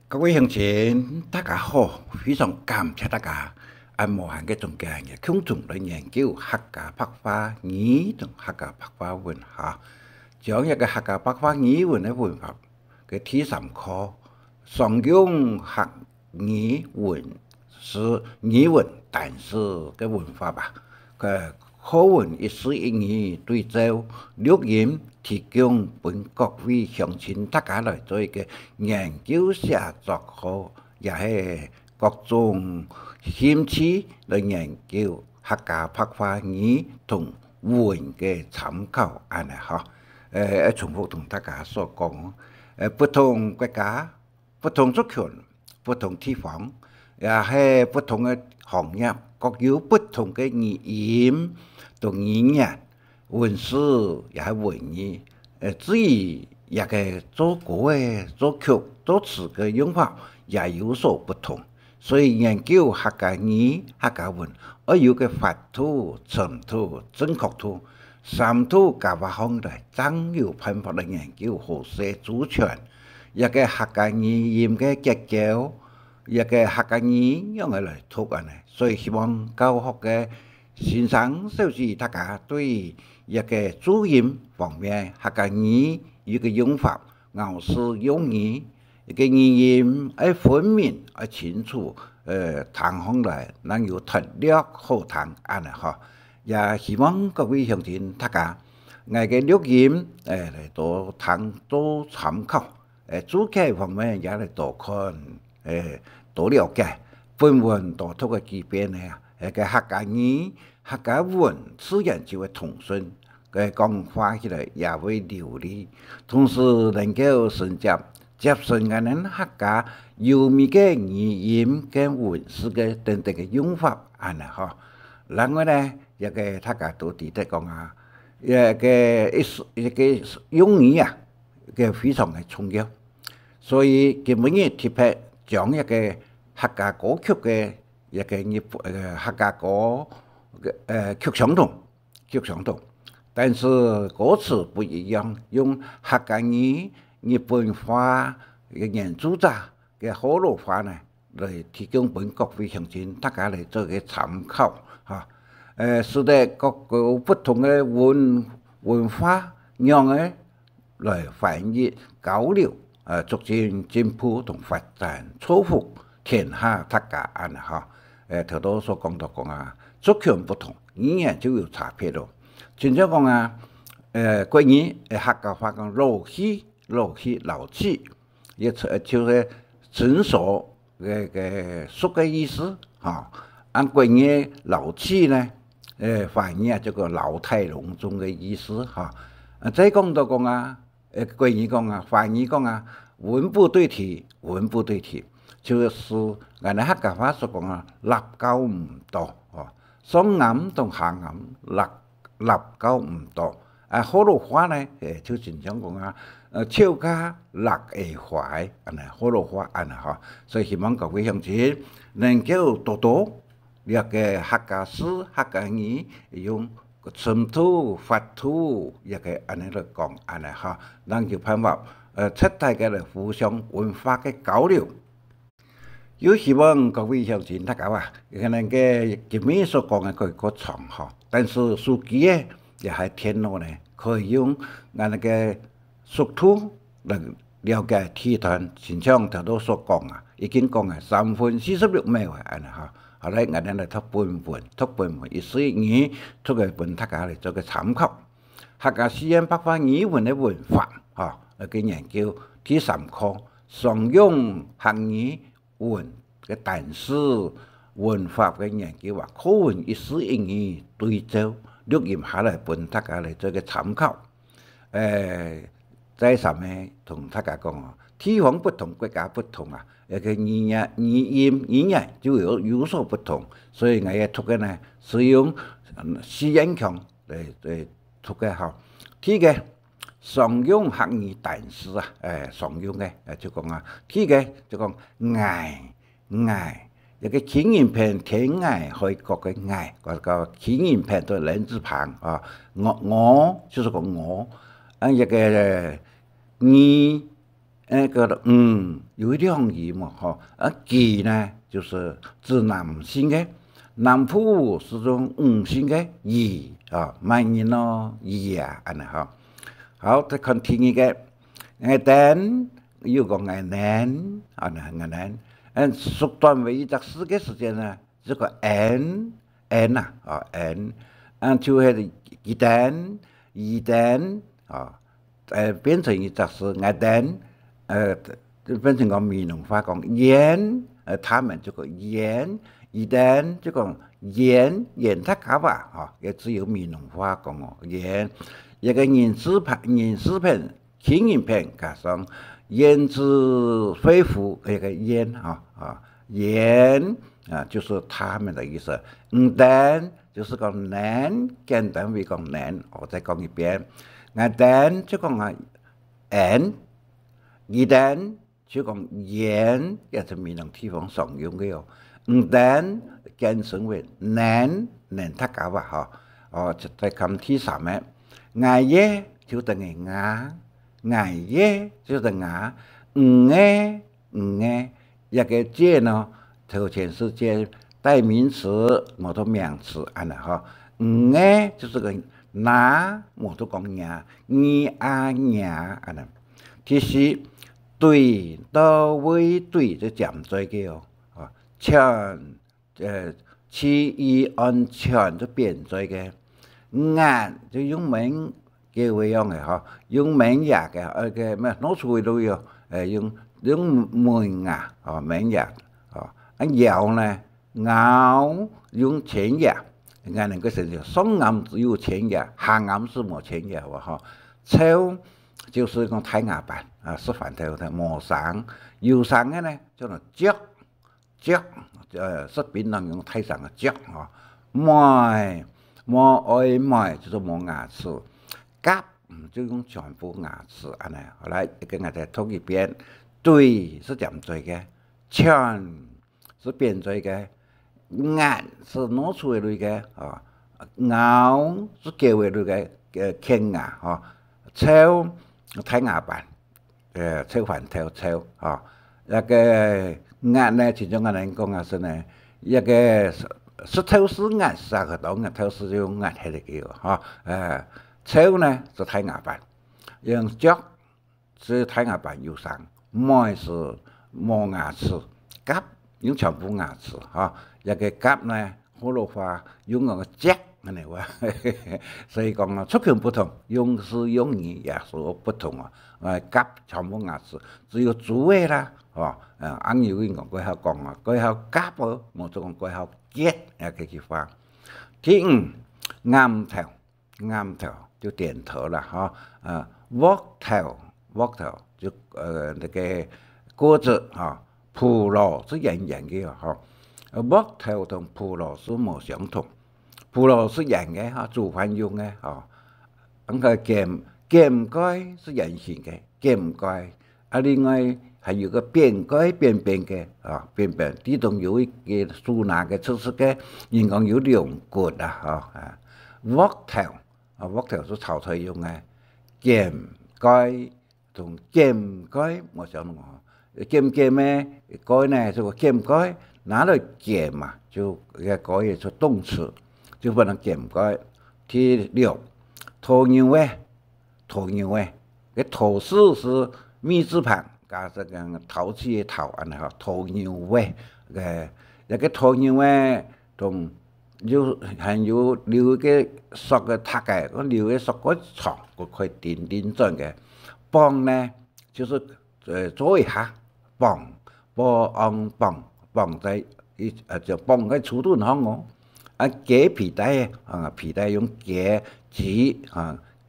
各位乡亲，大家好！非常感谢大家按无限嘅中間嘅共同嚟研究客家白話語同客家白話文化，將一個客家白話語文嘅文化嘅第三課，常用客語文是語文，但是嘅文化吧，嘅課文一字一語對照錄音。提供本各位鄉親大家來做一個研究寫作好，也係各種興趣來研究客家白話語同文嘅參考安尼嚇。重複同大家所講，不同國家、不同族群、不同地方，也係不同嘅行業，各有不同嘅語言同語言。文史也係文語，至於一個作歌嘅、作曲、作詞嘅用法也有所不同，所以研究客家語、客家文，要有個法度、程度、正確度，三度加法方嚟，真有辦法嚟研究何些主權，一個客家語言嘅結構，一個客家語樣嘅嚟讀啊呢，所以希望教學嘅先生小弟大家對一個注音方面客家語一個用法、咬字用語，一個語音要分明、要清楚，談上來能有條理好談安尼嗬。也希望各位鄉親大家，我嘅錄音嚟多聽多參考，主題方面也嚟多看，多了解，本文多讀個幾遍呢。個客家語、客家文自然就會通順，講話起來也會流利，同時能夠承接順我哋客家優美嘅語音跟文字嘅等等嘅用法安尼嗬。另外呢，一個大家都記得講啊，一個用語啊，嘅非常嘅重要，所以今日特別將一個客家歌曲嘅。一個客家歌曲相同，但是歌詞不一樣，用客家語、日本話嘅原著者嘅河洛話呢，嚟提供本各位鄉親大家嚟做個參考嚇。使得各個不同嘅文化樣嘅來翻譯交流，逐漸進步同發展，造福天下大家安尼嚇。頭都所講到講啊，族群不同，語言就有差別咯。真正講啊，國語客家話講老氣，亦就是成熟嘅熟嘅意思嚇。按國語老氣呢，翻譯啊，這個老態龍鍾嘅意思嚇。再講到講啊，國語講啊，翻譯講啊，文不對題。就是我哋客家話所講啊，立交唔多哦，雙音同下音立交唔多。河洛話呢，就真正講啊，超加立會懷，河洛話安尼嗬。所以希望各位鄉親能夠多了解客家詩、客家語，用程度、法度一個安尼嚟講安尼嗬，能夠辦法出大家嚟互相文化嘅交流。有希望各位鄉親大家啊，可能嘅今日所講嘅佢個長嗬，但是書記咧也係天路呢，可以用我哋嘅速度嚟了解體團，前場頭都所講啊，已經講係3分46秒啊，安尼嚇。後來我哋嚟讀本文，意思語讀嘅本大家嚟做個參考。客家語言白話語文嘅文化嚇，嚟嘅研究第3課，常用客語文嘅但是文化嘅研究話，課文一字一語對照錄音下來，本大家嚟做個參考。再上面同大家講啊，地方不同，國家不同啊，一個語言就有所不同，所以我也讀嘅呢是用四音腔嚟讀嘅嚇。第個常用客語但是啊，常用嘅就講啊，第個就講嗌，一個輕音片天嗌可以講嘅嗌，個輕音片對人字旁啊，我就是講我，一個那个有两仪嘛哈，己呢就是指男性的，男仆是种性的乙啊，慢音咯乙啊，安尼哈。好，再看第二个，爱等有个爱难啊，爱难，缩短为一个四个时间呢，这个 n 呐啊 n，就系一等啊，变成一个是爱等。就变成个闽南话讲盐，他们这个盐，一旦这个盐它搞吧，哈，也只有闽南话讲哦，盐，一个人字片，轻音片加上腌制恢复一个盐盐就是他们的意思，但就是讲难，简单为讲难，我再讲一遍，但就讲n。一旦就讲盐也是闽南地方常用的哦，但简称为难他搞吧哈，再看第三个，挨耶就等于挨耶就等于一个介呢，头前是介代名词，我都名词安了哈，就是个拿，我都讲呀，安了，其实。对到位对就giảm最个哦，全起义安全就变最个，眼就用名叫为样嘅嗬，用名牙嘅嘅咩攞出去都有，用門牙名牙咬呢咬用前牙，眼能夠成就雙眼只有前牙，下眼是冇前牙喎嗬，抽。就是讲抬牙板是反头的磨上，右上的呢叫做脚，是槟榔用抬上的脚麦就是磨牙齿，甲就用全部牙齿安尼，后来跟我再读一遍，对是点做的，全是变做的，眼是拿出来的咬是叫回来的啃牙抽。睇牙板，抽飯抽一個牙呢，其中個人講是呢，一個是抽絲牙啥個當嘅抽絲用牙係嚟嘅抽呢是睇牙板，用腳是睇牙板右上，麥是磨牙齒，甲用全部牙齒一個甲呢，葫蘆話用個夾。所以讲出口不同，用词用语也是不同甲全部牙齿只有主位啦，按有人讲过后讲过后甲我就讲过後結嘅句話。第五，啱頭就點頭啦，握頭就那個鍋子葡萄是圓圓嘅握頭同葡萄是冇相同。葡萄是圆的煮飯用的那個鹹蓋是圓形的鹹蓋，另外還有個扁蓋扁的扁，其中有一個蘇拿嘅出色嘅，人講有兩骨鑊頭是炒菜用的，鹹蓋同鹹蓋我想鹹嘅蓋呢就鹹蓋，拿來鹹嘛，就個蓋也是動詞。就不能鹹蓋。第六，鴕鳥味，個鴕字是米字旁加這個陶器的陶鴕鳥味一個鴕鳥味同還有留個索個塔嘅，個留個索個長個塊點狀嘅，梆呢就是做一下梆在就梆個粗度唔好夾皮帶皮帶用夾紙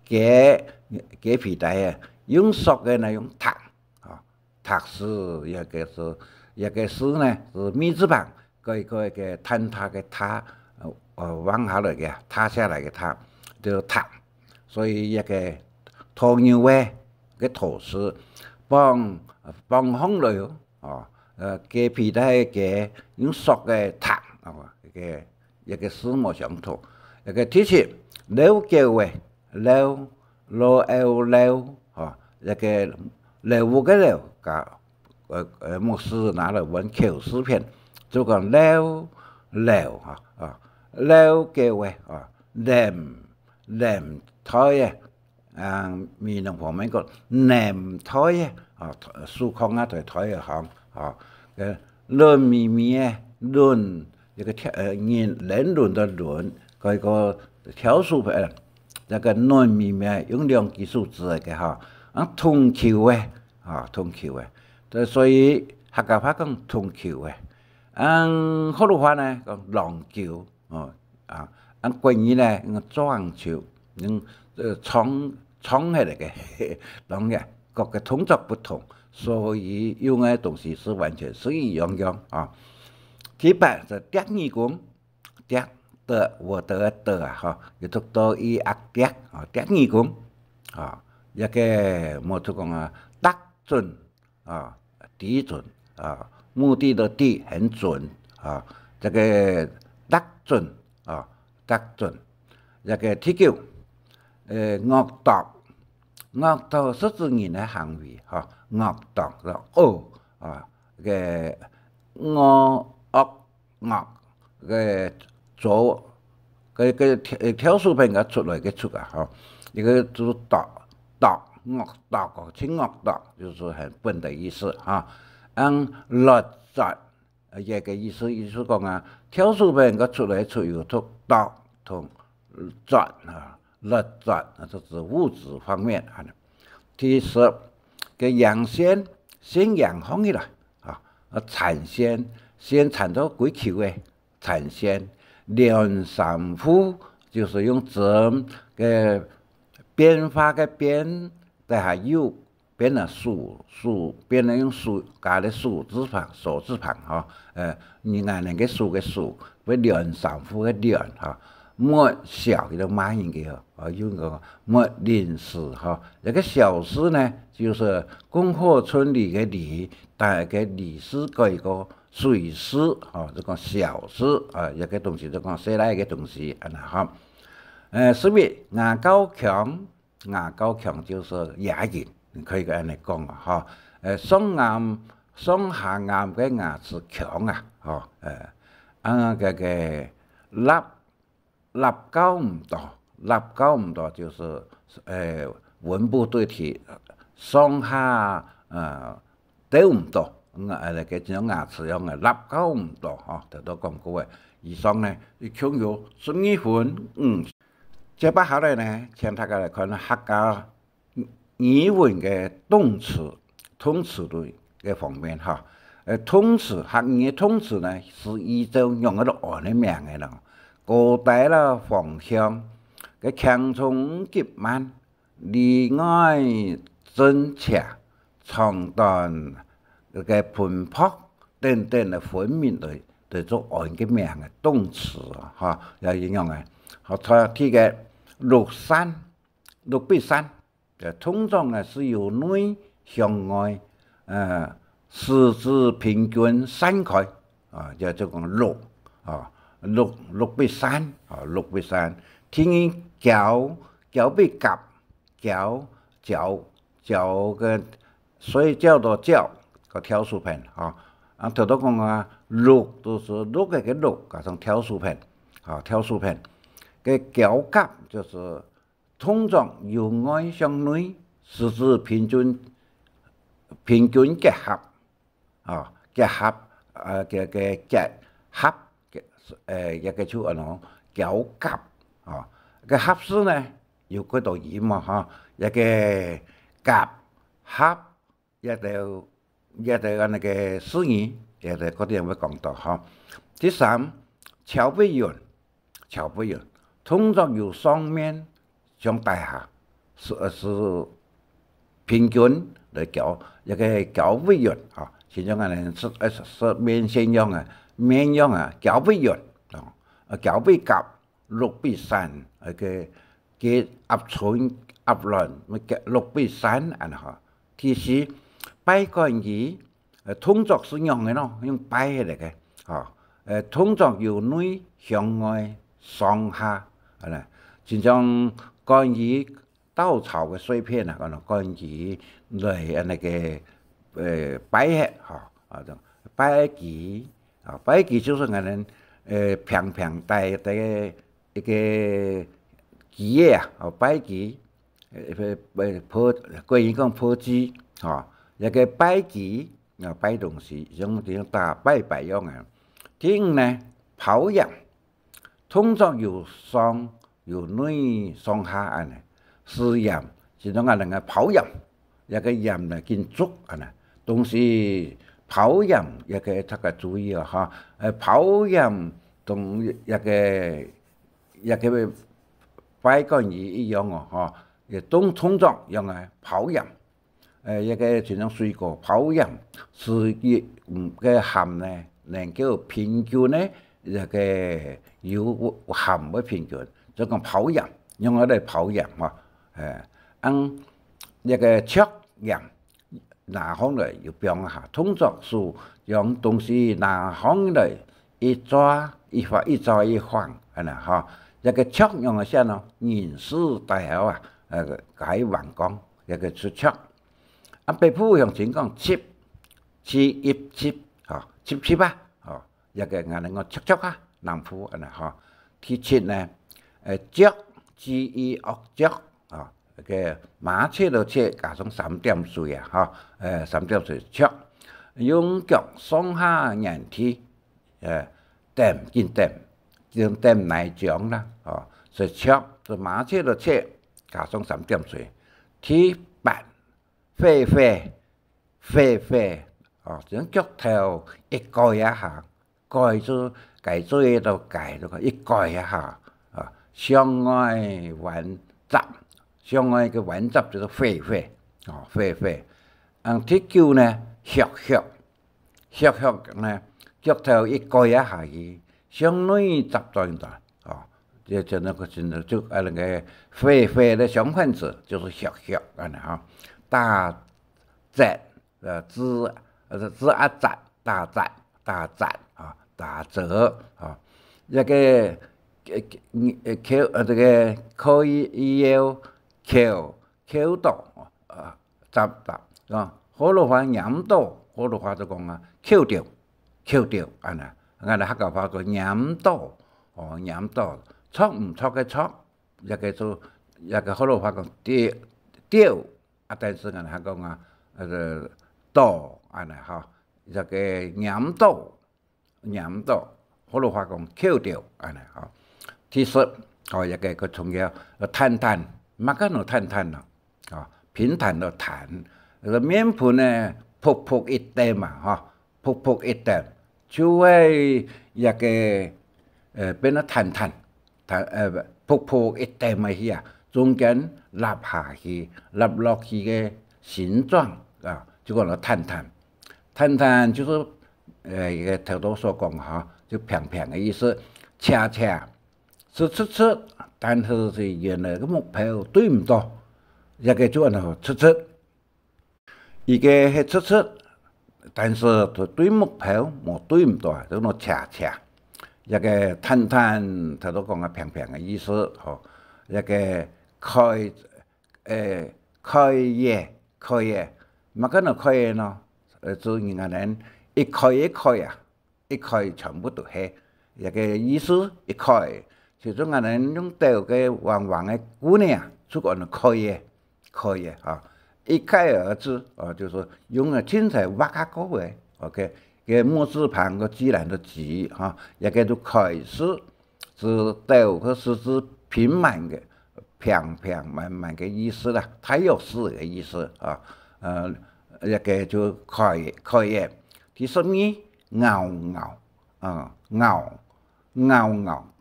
夾皮帶用索嘅呢用塔是一個是呢是米字旁，個坍塌嘅塌往下來嘅塌下來嘅塌叫塔，所以一個鴕鳥味嘅鴕是梆風來夾皮帶嘅用索嘅塔一個字冇相同，一個第七溜叫嘅溜一個了无个了，牧师拿了本口诗篇，就讲了了嘅话念胎มีหลวงพ่อไม่ก็แหนมท้อยสู้ของ对ท้อย行论咪咪论一个人论的论，个条数牌，那个论咪咪用两个数字嘅通桥通桥所以客家话讲通橋福佬话呢讲廊橋國語呢講裝橋，窗係嚟嘅，當然各個動作不同，所以用嘅東西是完全是一樣基本是第二講，我的就讀到第二講一個冇錯講得準地準目的的地很準這個得準得準一個第九惡毒是指人的行為惡毒嘅惡嘅做嘅條數片嘅出來嘅出一個就是惡毒清惡毒就是很笨的意思律雜一個意思講條數片嘅出來出有毒同雜律雜就是物質方面第十嘅陽先陽空嘅啦產先產到幾球嘅產先兩三夫就是用針嘅變化嘅變但係有變了數變了用數加的數字旁數字旁你看那個數嘅數為兩三夫嘅兩末小嘅馬應嘅用個末臨時一個小時呢就是公貨村里嘅里但係嘅里是一個水師就講小師一個東西就講寫來嘅東西所以牙高強就是牙齦可以咁樣講雙下牙嘅牙齒強立高唔多就是文部對題雙下都唔多那個種牙齒用嘅立高唔多都講過嘅以上呢強有12分接下來呢請大家來看客家語文嘅動詞類嘅方面動詞客語動詞呢是依照用嗰度按嘅名嘅啦古代啦方向嘅強從急慢離愛真洽長短嘅盤撲等等嘅分明對做按嘅名嘅動詞有應用嘅睇嘅陸必山通常呢是由內向外四肢平均散開就講陸必山天意腳必夾腳嘅所以叫做腳個條數片頭都講陸就是陸嘅陸加上條數片嘅腳夾就是通常由外向內四肢平均結合一個就腳夾個合式呢有幾道語嘛一個夾合一個那個詞語一個嗰啲人會講到第三橋必遠通常由上面向底下是平均來腳一個腳必遠其中是面線樣腳必遠腳必夾陸必散嘅鴨春鴨卵陸必散第四擺個語通常是用嘅用擺起嚟嘅通常由內向外上下就像關於稻草嘅碎片啊，可能干起来那个摆下哈啊，摆起啊，摆起就是我们平平大的一个机啊，哦摆起，破，过去讲破机吼，一个摆机啊摆东西，用打拜用啊。第五呢，保养，通常有上有内上下安尼，试验是种啊能个保养，一个盐呢建筑安尼，东西保养一个大家注意啊哈，保养同一个摆个一样哦哈，也通常用来保养，一个像种水果保养，是个含呢能够平均呢一个有含嘅平均，就讲保养，用嚟保养嘛，一个测验。拿方来又变下，通常是用东西拿方来一抓一放，一抓一放，安尼哈。一个测用嘅啥呢？人事大小啊，解完工一个出测。啊，北部用情讲七啊，七啊，哦，一个我哋讲测啊，南部安尼哈。第七呢，脚脚啊。个马车就车加上3点水啊，哈，3点水尺，用脚上下人体，点内脏啦，哦，是尺，是马车就车加上3点水，第8肺，哦，将脚头一盖一下，盖住最到盖到一盖一下，啊，向外弯窄。上外个原则就是肺，哦，肺。第9呢，血呢，脚头一盖一下去，向内集中的，哦，就那个就那个肺的相反词就是血，安尼哈。大窄子啊窄，大窄啊，大折啊，一个这个可以要。口道啊，杂啊，好多话念到，好多话就讲啊，口掉，安尼，我哋客家话叫念到，哦，念到，错唔错嘅错，一個好多话讲掉，啊，但是我哋客講啊，到安尼哈，一個念到，好多话讲口掉，安尼哈，第10，哦，一個佢重要談。乜個no攤咯，啊，平坦就坦，個面盤呢撲一點嘛，哈，撲一點，就係一個變咗坦，撲一點咪係啊，中間立下去，立落去嘅形狀啊，就講咗坦，就是一個頭頭所講哈，就平嘅意思，恰，出。但是原來個目標對唔到，一個就係出，一個係出，但是對目標冇對唔到，就係恰，一個坦，佢都講個平嘅意思，嗬，一個開嘢，乜個開嘢呢？就人家人一開啊，一開全部都係一個意思，一開。其中我哋用豆嘅黃嘅姑娘，出個開嘢啊！一概而知啊，就是用個青菜挖下個位 ，OK， 個木字旁個自然的字哈，一個就開始是豆和是指平滿嘅滿嘅意思啦，它有詩嘅意思啊，一個就開嘢，第12拗。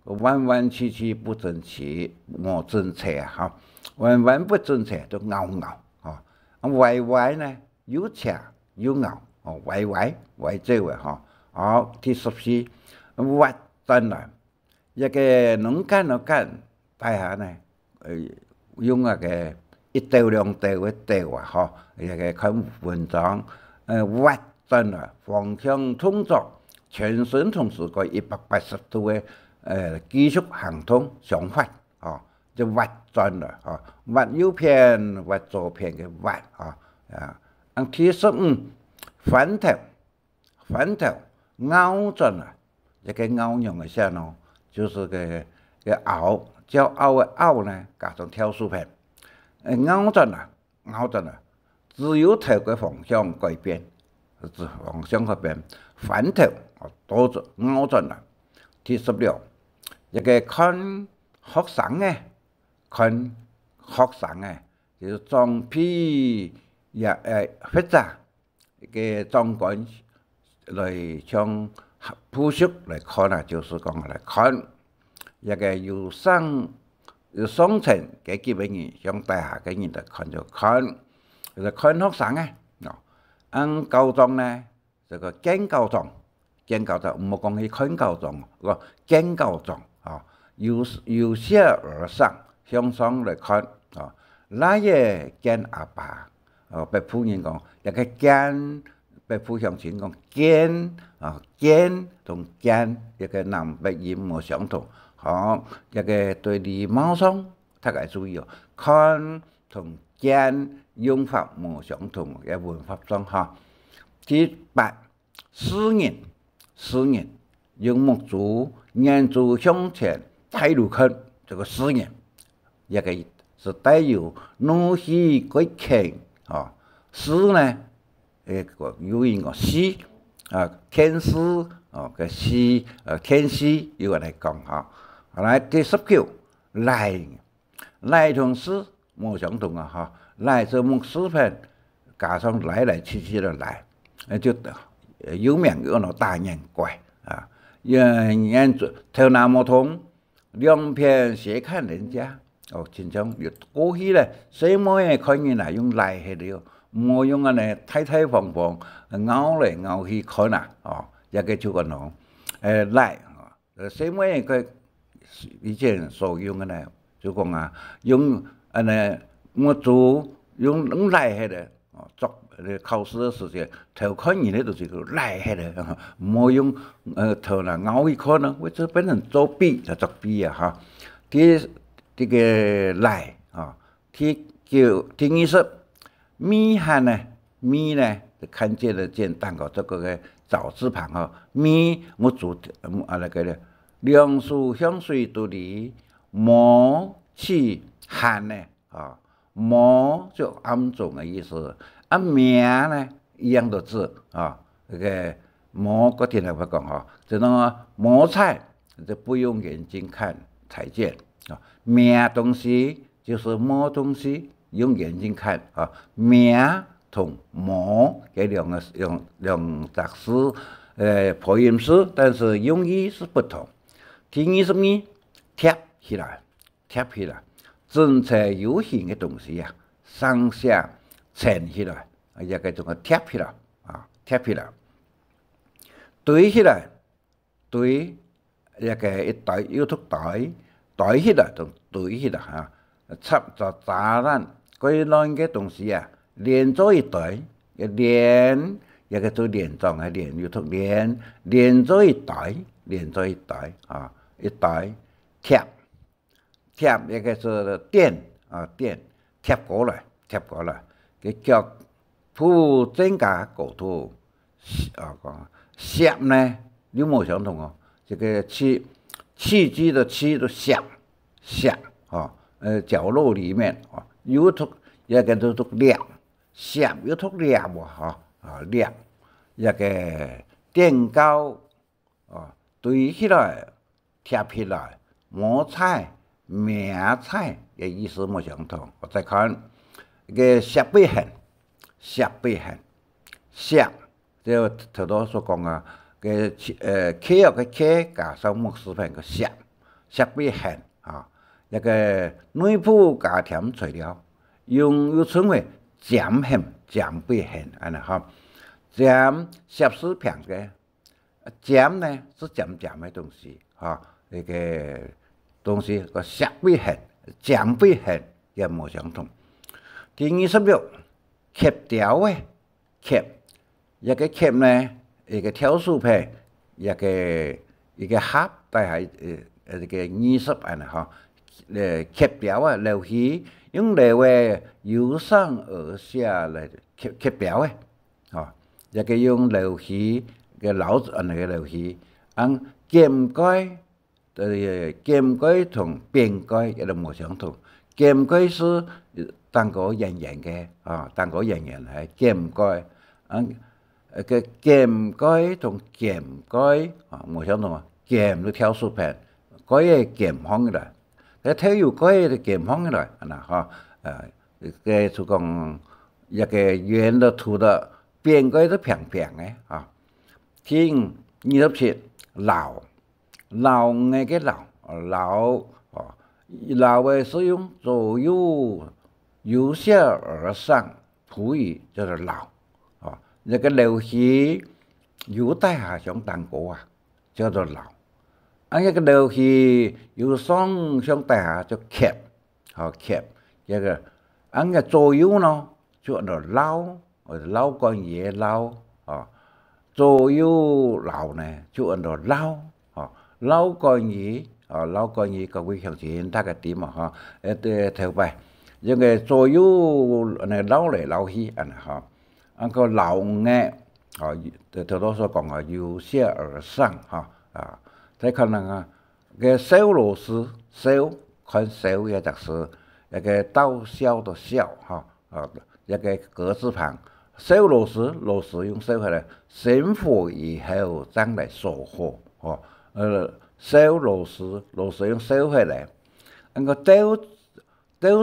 彎曲不整齊，冇正確哈，彎不正確就拗啊，歪呢有斜有拗，哦歪這位哈，好第14挖燈來，一個能幹，大下呢用那個一刀兩刀嘅刀啊，哈，一個看文章，挖燈來方向通作，全身同時個180度嘅。技術行通相反，哦，就挖砖了啊，挖右片、挖左片嘅挖啊。第15翻头，翻头凹砖啊，一个凹用嘅线咯，就是个凹，叫凹嘅凹呢，加上挑数片，凹砖啊，凹砖啊，只有头嘅方向改变，方向改变，翻头多咗凹砖啊。第16，一个看学生嘅，看学生嘅，就是装批也复杂一个装管来像朴实来看啊，就是讲来看一个有上层嘅基本人，向大下嘅人来看就看，就是看学生嘅。按高中呢，这个见高中。见高中，唔好讲去看高中，个见高中啊，由下而上，向上来看啊。那也见阿爸，白夫人讲，一个见，白夫向前讲见啊，见同见一个南北音冇相同，好，一个对礼貌上大家注意哦，看同见用法冇相同嘅文法上哈。第8，诗人。诗人用木竹沿着向前抬路看，这个诗人一个是带有怒气鬼气啊。诗呢，有一个诗啊，天诗啊个诗天诗有个来讲哈。来第19，来同诗冇相同啊哈。来就木诗片加上来去的来，就有名有那大眼怪啊，人头脑不通，两边斜看人家哦，经常有过去咧，什么嘢看见啦，用来系了，唔用啊呢，睇放放，拗嚟拗去看啊，哦，一个就个喏，来，什么嘢佢以前所用嘅呢，就讲啊，用呢木竹用来系咧，哦，作。考试的时间，头看人咧就是个赖下来，唔好用头啦拗一看呢，为这变成作弊就作弊啊哈。这个赖啊，第20，米汉呢，米呢看见了简单个这个早字旁哈，米我做那个咧，两树香水都离毛去汉呢啊，毛就暗中的意思。名呢一样的字啊，这个摩个听来不讲哈，这种摩擦就不用眼睛看才见啊。名东西就是摸东西，用眼睛看啊。名同摸这两杂词破音词，但是用意是不同。第22，贴起来，整齐有形的东西呀，上下。缠起来，一个种个贴起来啊，贴起来，堆起来，堆一个一袋有ထု袋起来同堆起来啊，插就杂乱嗰啲嘅东西啊，连咗一袋，连一个做连状嘅连，有ထု连咗一袋啊，一袋贴一个是垫啊垫贴过来。cái腳鋪增加高度線呢有冇相同哦？這個氣機的氣都線啊，角落裡面啊，有ထု一個都裂線有ထု裂喎哈啊裂一個墊高啊堆起來貼起來摩擦名菜嘅意思冇相同。我再看。个石碑痕，就头多所讲啊，个K 个 K 加上木字旁个石碑痕啊，一个内部加添材料，又称为剪碑痕，安尼哈，剪石字旁个剪呢是剪的东西哈，那个东西个石碑痕、剪碑痕也冇相同。第26，cap条嘅 cap， 一个 cap 呢，一个挑数片，一个盒，但系一个20安尼哈刻表啊，流鱼用流诶由上而下来刻表诶，吼，一个用流鱼嘅那个流鱼，剑盖。剑盖同扁盖也都冇相同，剑盖是蛋糕圆圆嘅，蛋糕圆圆係劍蓋，個劍蓋同劍蓋冇相同啊，劍就挑樹片，蓋係劍方嘅啦，個睇有蓋係劍方嘅啦，個就講一個圓的凸的，扁蓋都平平嘅，聽27老。老嘅嘅老嘅是用左右由下而上，普語叫做老，那個流魚由大下向蛋糕啊，叫做老，一個流魚由上向大下叫刻，刻，一個個左右呢就叫做老，老乾嘢老，左右老呢就叫做老。老乾魚，老乾魚各位向前睇個點啊，頭擺，因為左右老嚟老去，個老嘅，頭多所講由下而上，睇可能個小螺絲，小看小也就是一個到小的小，一個格字旁，小螺絲用小嚟，生火以後再來鎖火，小螺絲用燒起來，個吊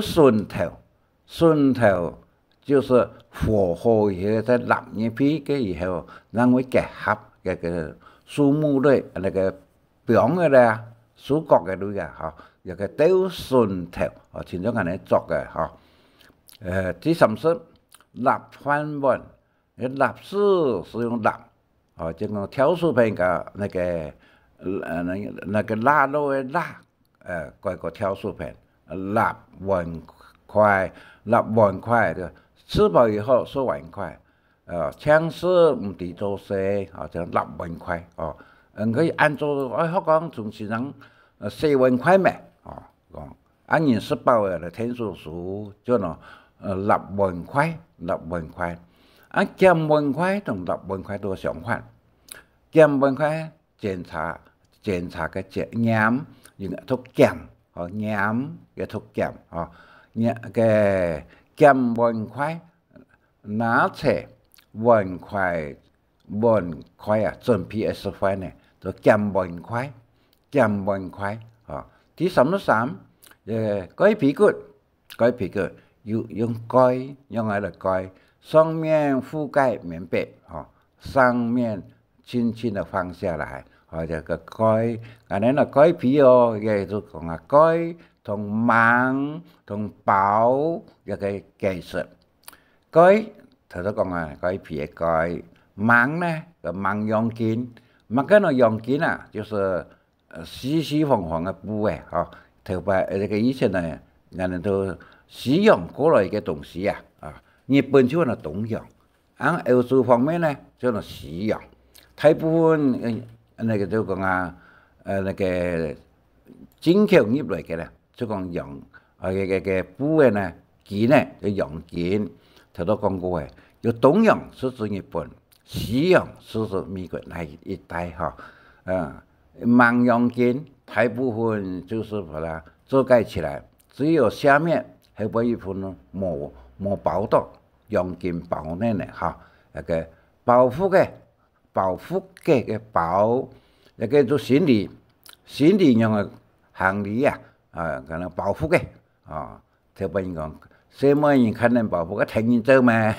順頭就是火候以後再淋一批嘅以後，然後結合嘅個樹木類那個柄嘅啦，樹角嘅類啊，有個吊順頭，前咗人哋作嘅，第30立翻碗，立是用立，就講挑樹片嘅那個辣肉的辣，個挑樹片，辣碗筷的，吃飽以後是碗筷，槍是唔地做食，就辣碗筷，可以按照香港從前人4碗筷咩，按人吃飽嘅天數數，就呢辣碗筷，鹹碗筷同辣碗筷都相反，鹹碗筷檢查個鹽，用thuốc giảm，鹽嘅thuốc giảm，個鹹碗筷，拿起碗筷準備吃飯呢，就鹹碗筷，第33，蓋皮骨，用蓋，用嚟蓋，上面覆蓋棉被，上面輕輕地放下來。就個蓋，蓋皮也就講蓋同猛同薄一個技術。蓋頭先講蓋皮嘅蓋，猛呢個猛陽筋，猛嗰個陽筋啊，就是四方方嘅部位，頭擺這個以前呢，人哋都西洋過來嘅東西啊，日本就係東洋，歐洲方面呢就係西洋，大部分。那個就講那個進口入來嘅咧，就講羊，個部位呢，筋呢就羊筋，頭都講過嘅。有東洋是指日本，西洋是指美國那一帶猛羊筋大部分就是把它遮蓋起來，只有下面還有一部分冇包到羊筋包內呢，那個包覆嘅包，一個做行李用嘅行李啊，可能包覆嘅，特別人講，什麼人可能包覆個聽人做咩？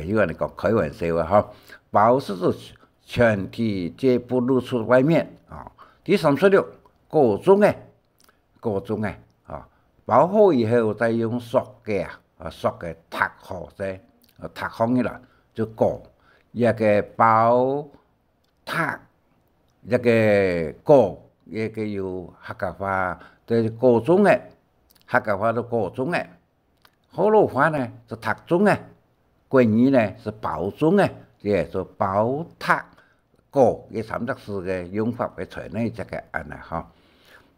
有人講開玩笑啊，包是指全體皆不露出外面，第36各種嘅，包好以後再用塑嘅塌好啫，塌好嘅啦，就過。一個包塔，一個果，一個有客家話，對各種嘅客家話都各種嘅，河洛話呢是塔種嘅，國語呢是包種嘅，也就包塔果嘅34個用法嘅出嚟，即個案啦，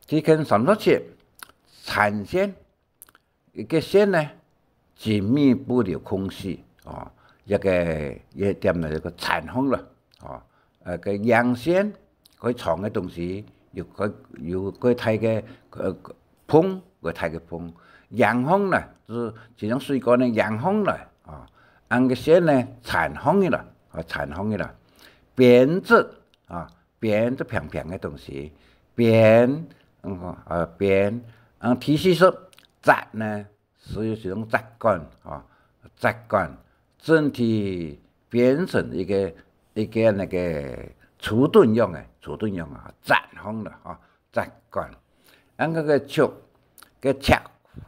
至近37产线，一个线呢紧密不留空隙啊，一个也点了一个产风了啊，个阳线佢藏嘅东西，佢睇嘅風，佢睇嘅風，陽風呢，就是這種水果呢陽風嚟啊，按個線呢產風嘅啦，產風嘅啦，扁質啊，扁就平平嘅東西，扁扁，提示說窄呢是這種窄管啊，窄管整體變成一個那個儲頓用啊，窄風啦啊，窄管，按嗰個竹嘅赤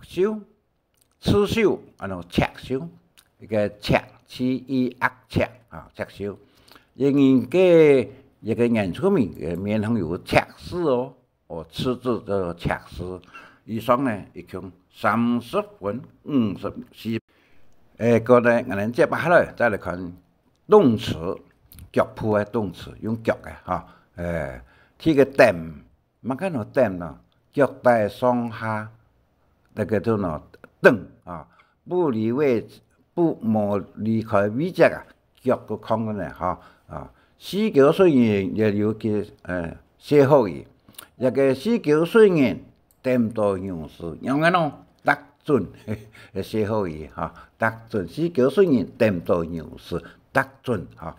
燒，刺燒赤燒，一個赤赤啊赤燒，因為嘅一個原住民嘅面上有赤絲赤字叫赤絲，以上呢一共30分54。個呢我哋接下來再來看動詞，腳譜嘅動詞用腳嘅嚇，睇個點，乜嘢叫點呢？腳帶上下，那個叫做蹬啊，不離位置，冇離開位置啊，腳個空嘅呢嚇啊。四腳雖然也有嘅歇後語，一個四腳雖然點到用時，用嘅喏得準歇後語嚇，得準四腳雖然點到用時，得準嚇，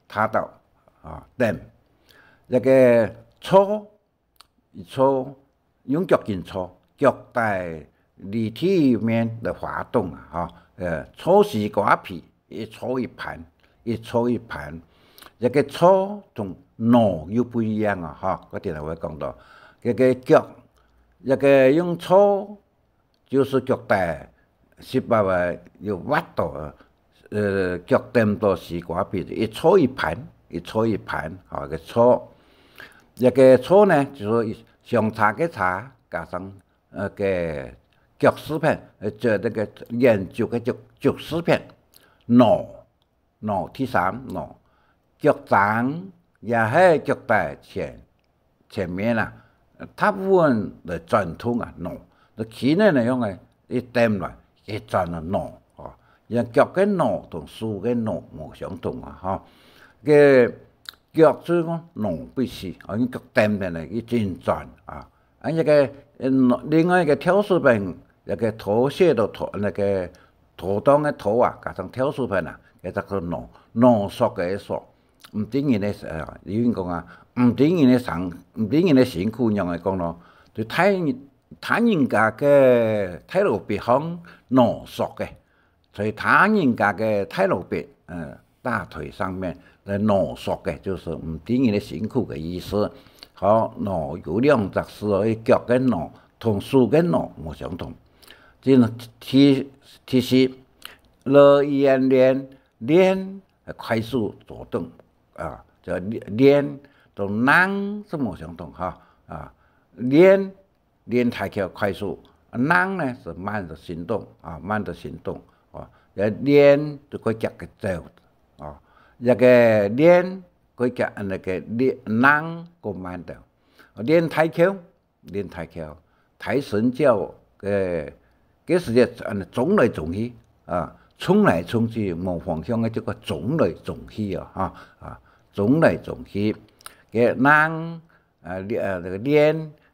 他到啊點，一個搓用腳筋搓，腳帶離地面的滑動啊，搓西瓜皮，一搓一盤，一個搓同挪又不一樣啊，哈，我哋會講到，一個腳，一個用搓就是腳帶是把要挖到，腳點到西瓜皮，一搓一盤，啊個搓，一個搓呢就是上茶嘅茶加上個腳絲片，做那個研究嘅腳絲片，挪第三挪。腳掌也係腳帶前面啦，大部分嚟轉通啊挪，佢呢用嘅一點來一轉啊挪，人腳嘅挪同樹嘅挪冇相同啊，嚇嘅腳最講挪必須，用腳點嘅呢一轉啊，一個另外一個跳水平，一個拖鞋到拖那個拖檔嘅拖啊，加上跳水平啊，一個挪索嘅索。唔止人哋已經講啊，唔止人哋辛苦用嚟講咯，就睇人家嘅睇路別行挪索嘅，所以睇人家嘅睇路別大腿上面嚟挪索嘅，就是唔止人哋辛苦嘅意思。好，挪有兩隻字，腳嘅挪同樹嘅挪冇相同。即係提示練快速走動。啊，就練同năng是冇相同哈啊，練太極快速，năng呢是慢的行動啊，練就可以夾個走啊，一個練可以夾那個năng個慢的，練太極太神教嘅時間總來總去啊，衝來衝去冇方向嘅，這個總來總去啊總來總去嘅năng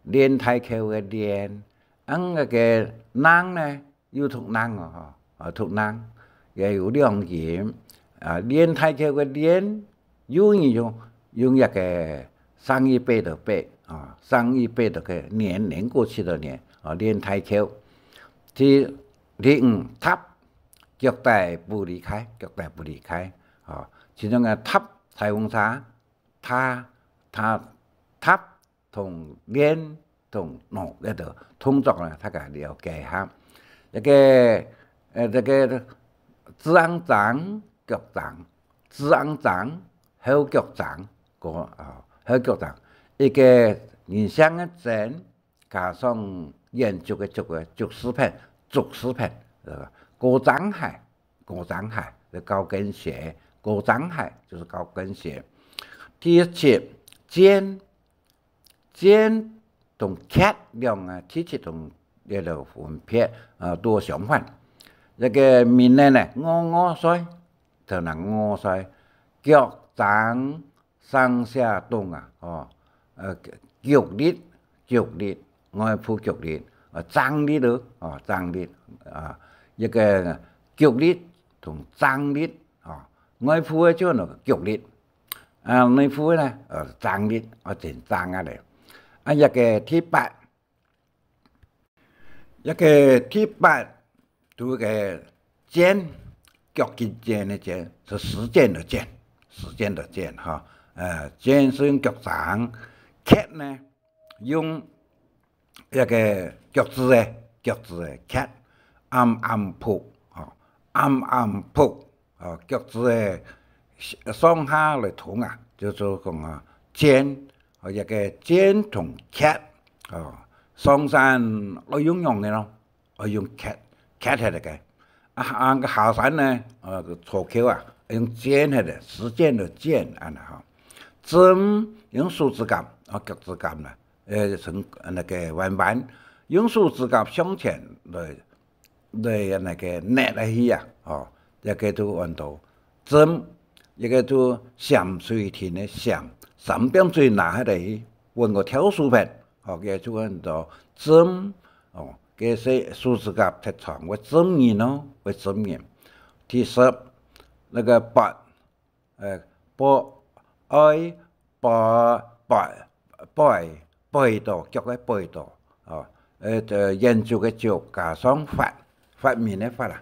練太極嘅練，那個năng呢又同năng同năng也有兩點練太極嘅練用一個上一輩的輩嘅年過去的年練太極，第五踏腳帶不離開其中嘅踏太空茶，他同練同挪呢度通作呢，大家了解下。一個自然掌腳掌，後腳掌後腳掌，一個人生嘅正加上研究嘅竹絲片，高踭鞋嘅高跟鞋。高踭鞋就是高跟鞋。第7尖同 cat 兩啊，第7同咧就分别多相反。一个面呢，我衰，就那我衰，脚掌上下动啊，脚力，我铺脚力，张力咯，张力啊，一个腳力同張力我鋪嘅就那個腳力，你鋪呢張力，真張啊嚟，一個第八，就個尖，腳跟尖的尖，是時間的尖，尖是用腳掌，腳呢用一個腳趾的腳，暗鋪。腳趾嘅上下嚟同就做講尖，一個尖同腳，上山我用嘅咯，我用腳係嚟嘅，個下山呢，坐橋用尖係嚟，時間的尖針用手指甲，腳趾甲啦，成那個彎，用手指甲向前嚟那個捏嚟去一個就按到針，一個就閃水田的閃，3點水拿起嚟揾個跳樹片，嘅就按到針，嘅是手指甲太長，我針眼咯，我針眼。第10那個拔到腳嘅背到，研究嘅腳加上發面嘅發啦。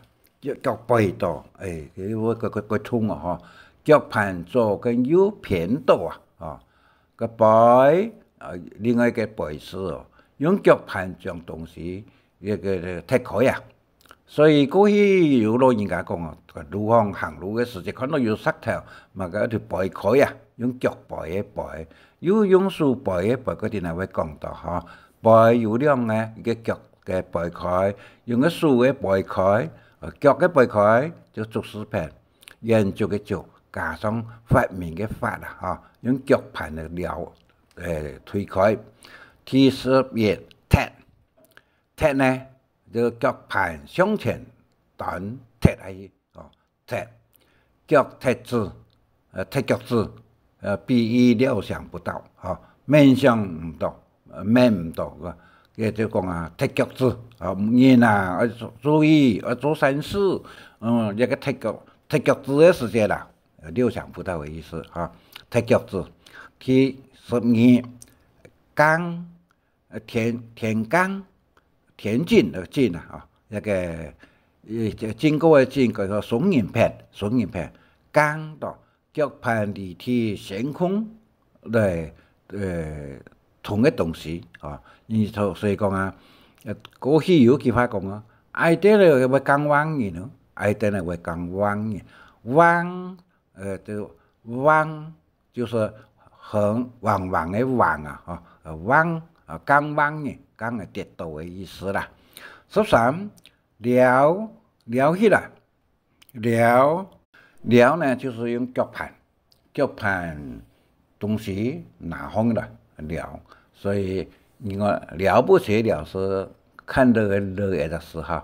腳背度，佢痛腳盤左跟右偏度個背，另外一個背式用腳盤將東西一個踢開所以過去有老人家講路行路嘅時節看到有石頭，嘛個條背開用腳背嘅背，又用手背嘅背，嗰啲人會講到背有兩個腳嘅背開，用個手嘅背開。腳嘅背開就做視頻，研究嘅腳加上發明嘅法用腳盤嚟撩推開。第11踢呢就腳盤向前彈踢嚟踢腳踢腳趾，比喻料想不到面想唔到嘅。也就講踢腳趾，人注意做善事，一個踢腳趾嘅時間啦，料想不到嘅意思踢腳趾。第12剛田徑的徑一個經過嘅徑叫做雙人片，剛到腳盤離地升空嚟同嘅東西所以講過去有句話講愛得了會講彎嘅咯，愛得了會講彎嘅，彎就是橫嘅彎彎講彎嘅，講係跌倒嘅意思啦。13撩起來，撩呢就是用腳盤東西拿紅的撩，所以你講了不起了是看得熱的時候，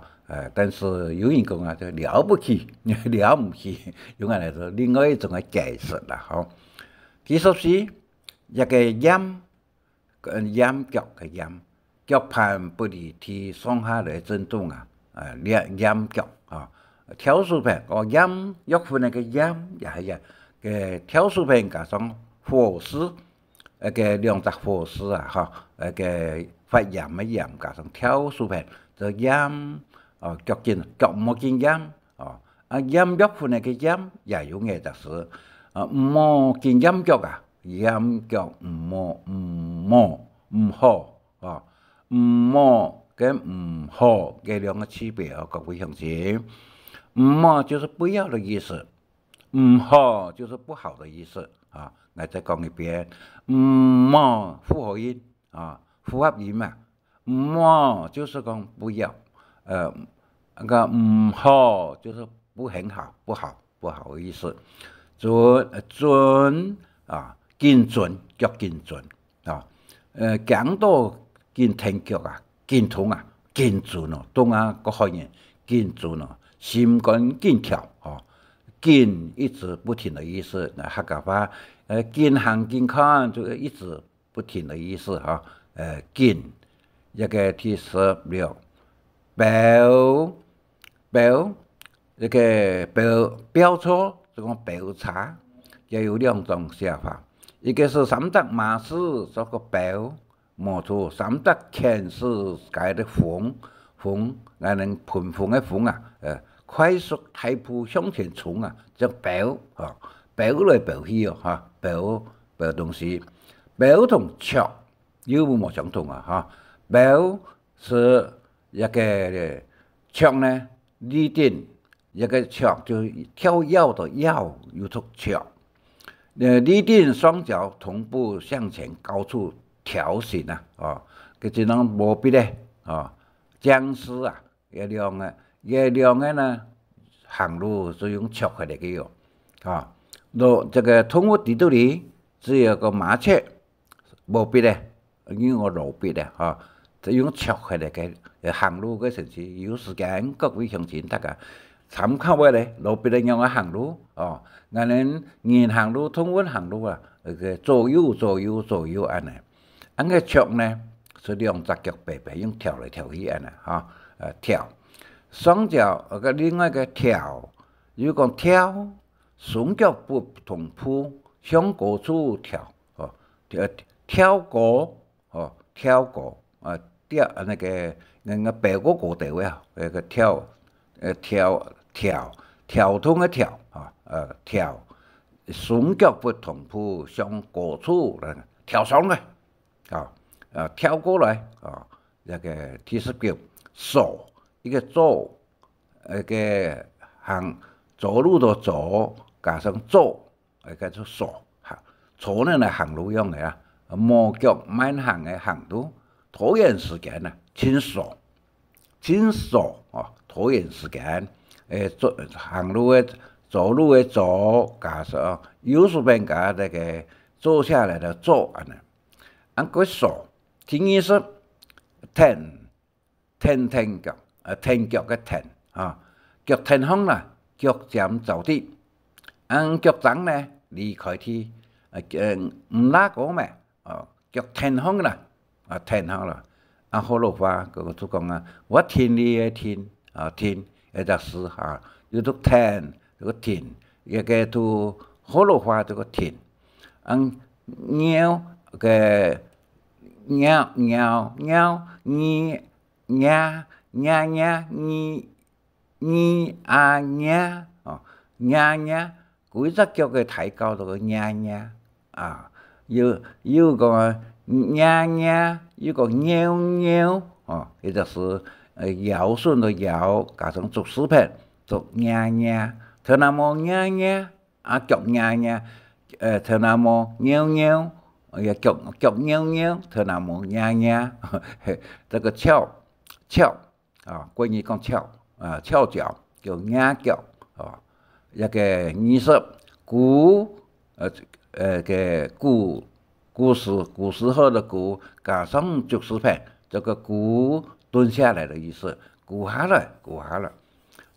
但是有人講就了不起，用嚟做另外一種嘅解釋啦。第14一個掩腳嘅掩，腳盤不離地上下嚟震動掩腳跳樹片掩約款那個掩也係嘅跳樹片加上火勢。一個兩隻火勢一個發炎嘅炎加上跳樹片就炎腳冇見炎炎腳款那個炎也有嘅就是冇見炎腳炎腳唔好跟唔好嘅兩個區別各位同學，唔好就是不要的意思，唔好就是不好的意思我再講一遍，唔好複合音複合音唔好就是講不要，個唔好就是不很好，不好意思。準見準腳見準，講到見聽腳見痛紧住咯，东啊各方面紧住咯，心肝紧跳哦，紧一直不停的意思，那客家话紧行紧看就一直不停的意思哈，紧一个第16，表这个表错，就讲表差，也有2种写法，一个是三德马氏这个表。冇错，三德全是改的风，俺能喷风的风啊，快速太步向前冲啊，叫表啊，表来表去哦，哈，表东西，表同桥有冇相同啊？哈，表是一个桥呢，立定一个桥就跳跃的跃，有出桥，立定双脚同步向前高处。跳绳啊，哦，佢只能无必咧，哦，僵尸啊，月亮嘅呢，行路是用巧克力嘅哟，啊，这个动物地图里只有个麻雀，无必咧，因为我路必咧，哈，就用巧克力嘅行路嘅城市，有时间各位乡亲大家参考下咧，路必咧用我行路，哦，我哋人行路，动物行路啊，个左右安尼。安个脚呢是2只脚白白用跳来跳去安尼哈，跳，双脚个另外一个跳，如果讲跳，双脚不同步向高处跳，哦，跳高，哦，跳高，掉那个白过高地位啊，那个跳通的跳啊，跳，双脚不同步向高处跳上来。跳过来啊，那个第19，手一个走，那个走路的走加上走，叫做手哈。走呢来行路用的啊，摸脚慢行的行路，拖延时间呢，轻手啊，拖延时间。走路的走加上右手边加那个坐下来的坐啊呢。按个手，停意是停腳，停腳嘅停啊，腳停空啦，腳尖着地，按腳掌呢離開地，唔拉嗰咩，腳停空啦，停空啦，按河洛話嗰個都講啊，我停你嘅停，停，一隻事嚇，要都停，個停，一個都河洛話這個停，按鳥嘅。喵，你哦，每只腳嘅抬高到個啊，有個有個喵哦，也就是堯舜的堯加上做視頻做佢那麼啊腳佢那麼喵。腳佢那麼這個翹啊，關於講翹翹腳叫腳啊，一個20古時候的古加上做視頻，這個古蹲下來的意思，古下來。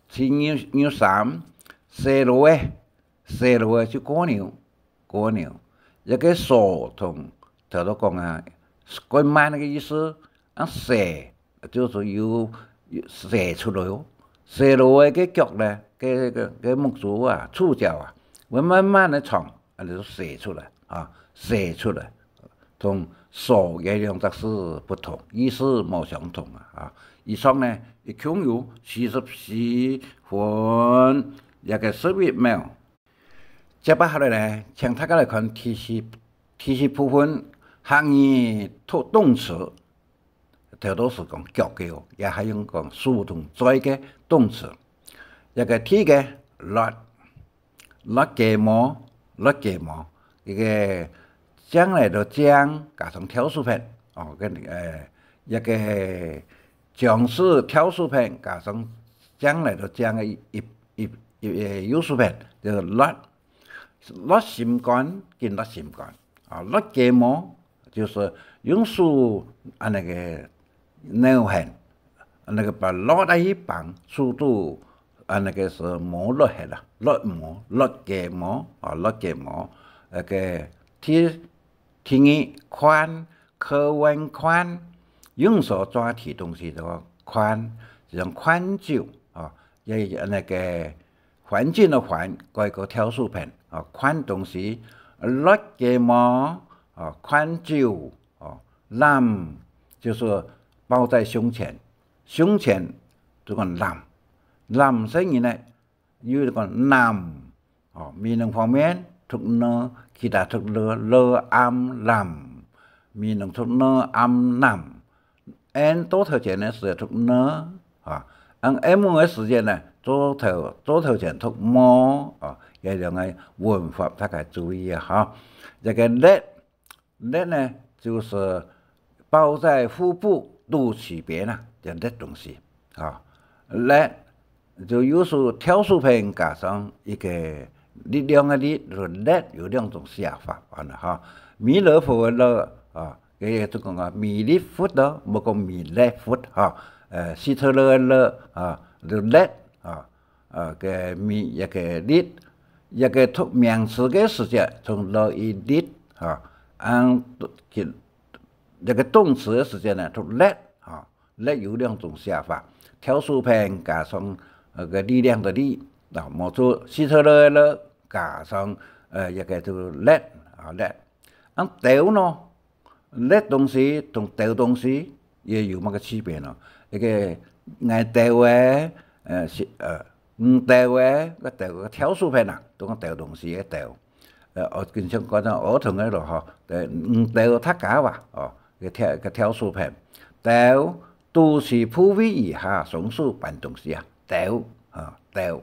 前3射落就過牛。一個手同頭都講啊，關慢那個意思，射就是要射出來哦，射落嘅腳呢，個木柱啊、觸角啊，會慢慢的長，就射出來啊，同手嘅兩隻是不同，意思冇相同啊。以上呢，一共有44分一個11秒。接下來呢，請大家來看提示部分，客語動詞，頭都是講腳嘅，也係用講樹同栽嘅動詞。一個第一個落芥末，一個將來的將加上跳樹片，一個將是跳樹片加上將來的將嘅有樹片，就落心肝跟落心肝啊，落芥末就是用樹那個neu痕那个把落在一绑，速度那个是磨落来了，落给磨落给磨，那个体宽，客观宽，用手抓起东西的话宽，这种宽就也那个环境的环，改个挑数片宽东西，落给磨宽就揽就是包在胸前。胸前这个揽声音呢，有这个揽มีหนึ่ง方面ทุกเนื้อขีดทุกเล安揽มีหนึ่งทุกเนื้อ安揽 n 多头前呢是ทุกเนื้อm 的时间呢左头前ทุก摸这两个文法大家注意这个 let 呢就是包在腹部肚脐边这样的东西let 就有时候挑数片加上一个力量的力，就是 let 有两种写法米勒佛勒这个讲米粒 foot 的，不讲米勒 foot 希特勒勒就 let 个米一个力，一个ทุก名词的时间从了一力这个动词的时间呢，从 let let 有两种写法，挑数片加上个力量的力，某处希特勒勒加上一个就 let let，掉呢 let 东西同掉东西也有么个区别呢？一个爱掉的掉的个掉个挑数片都讲掉东西的掉，经常讲儿童的咯掉他假话个挑数片掉。都是普位以下松树搬东西掉掉，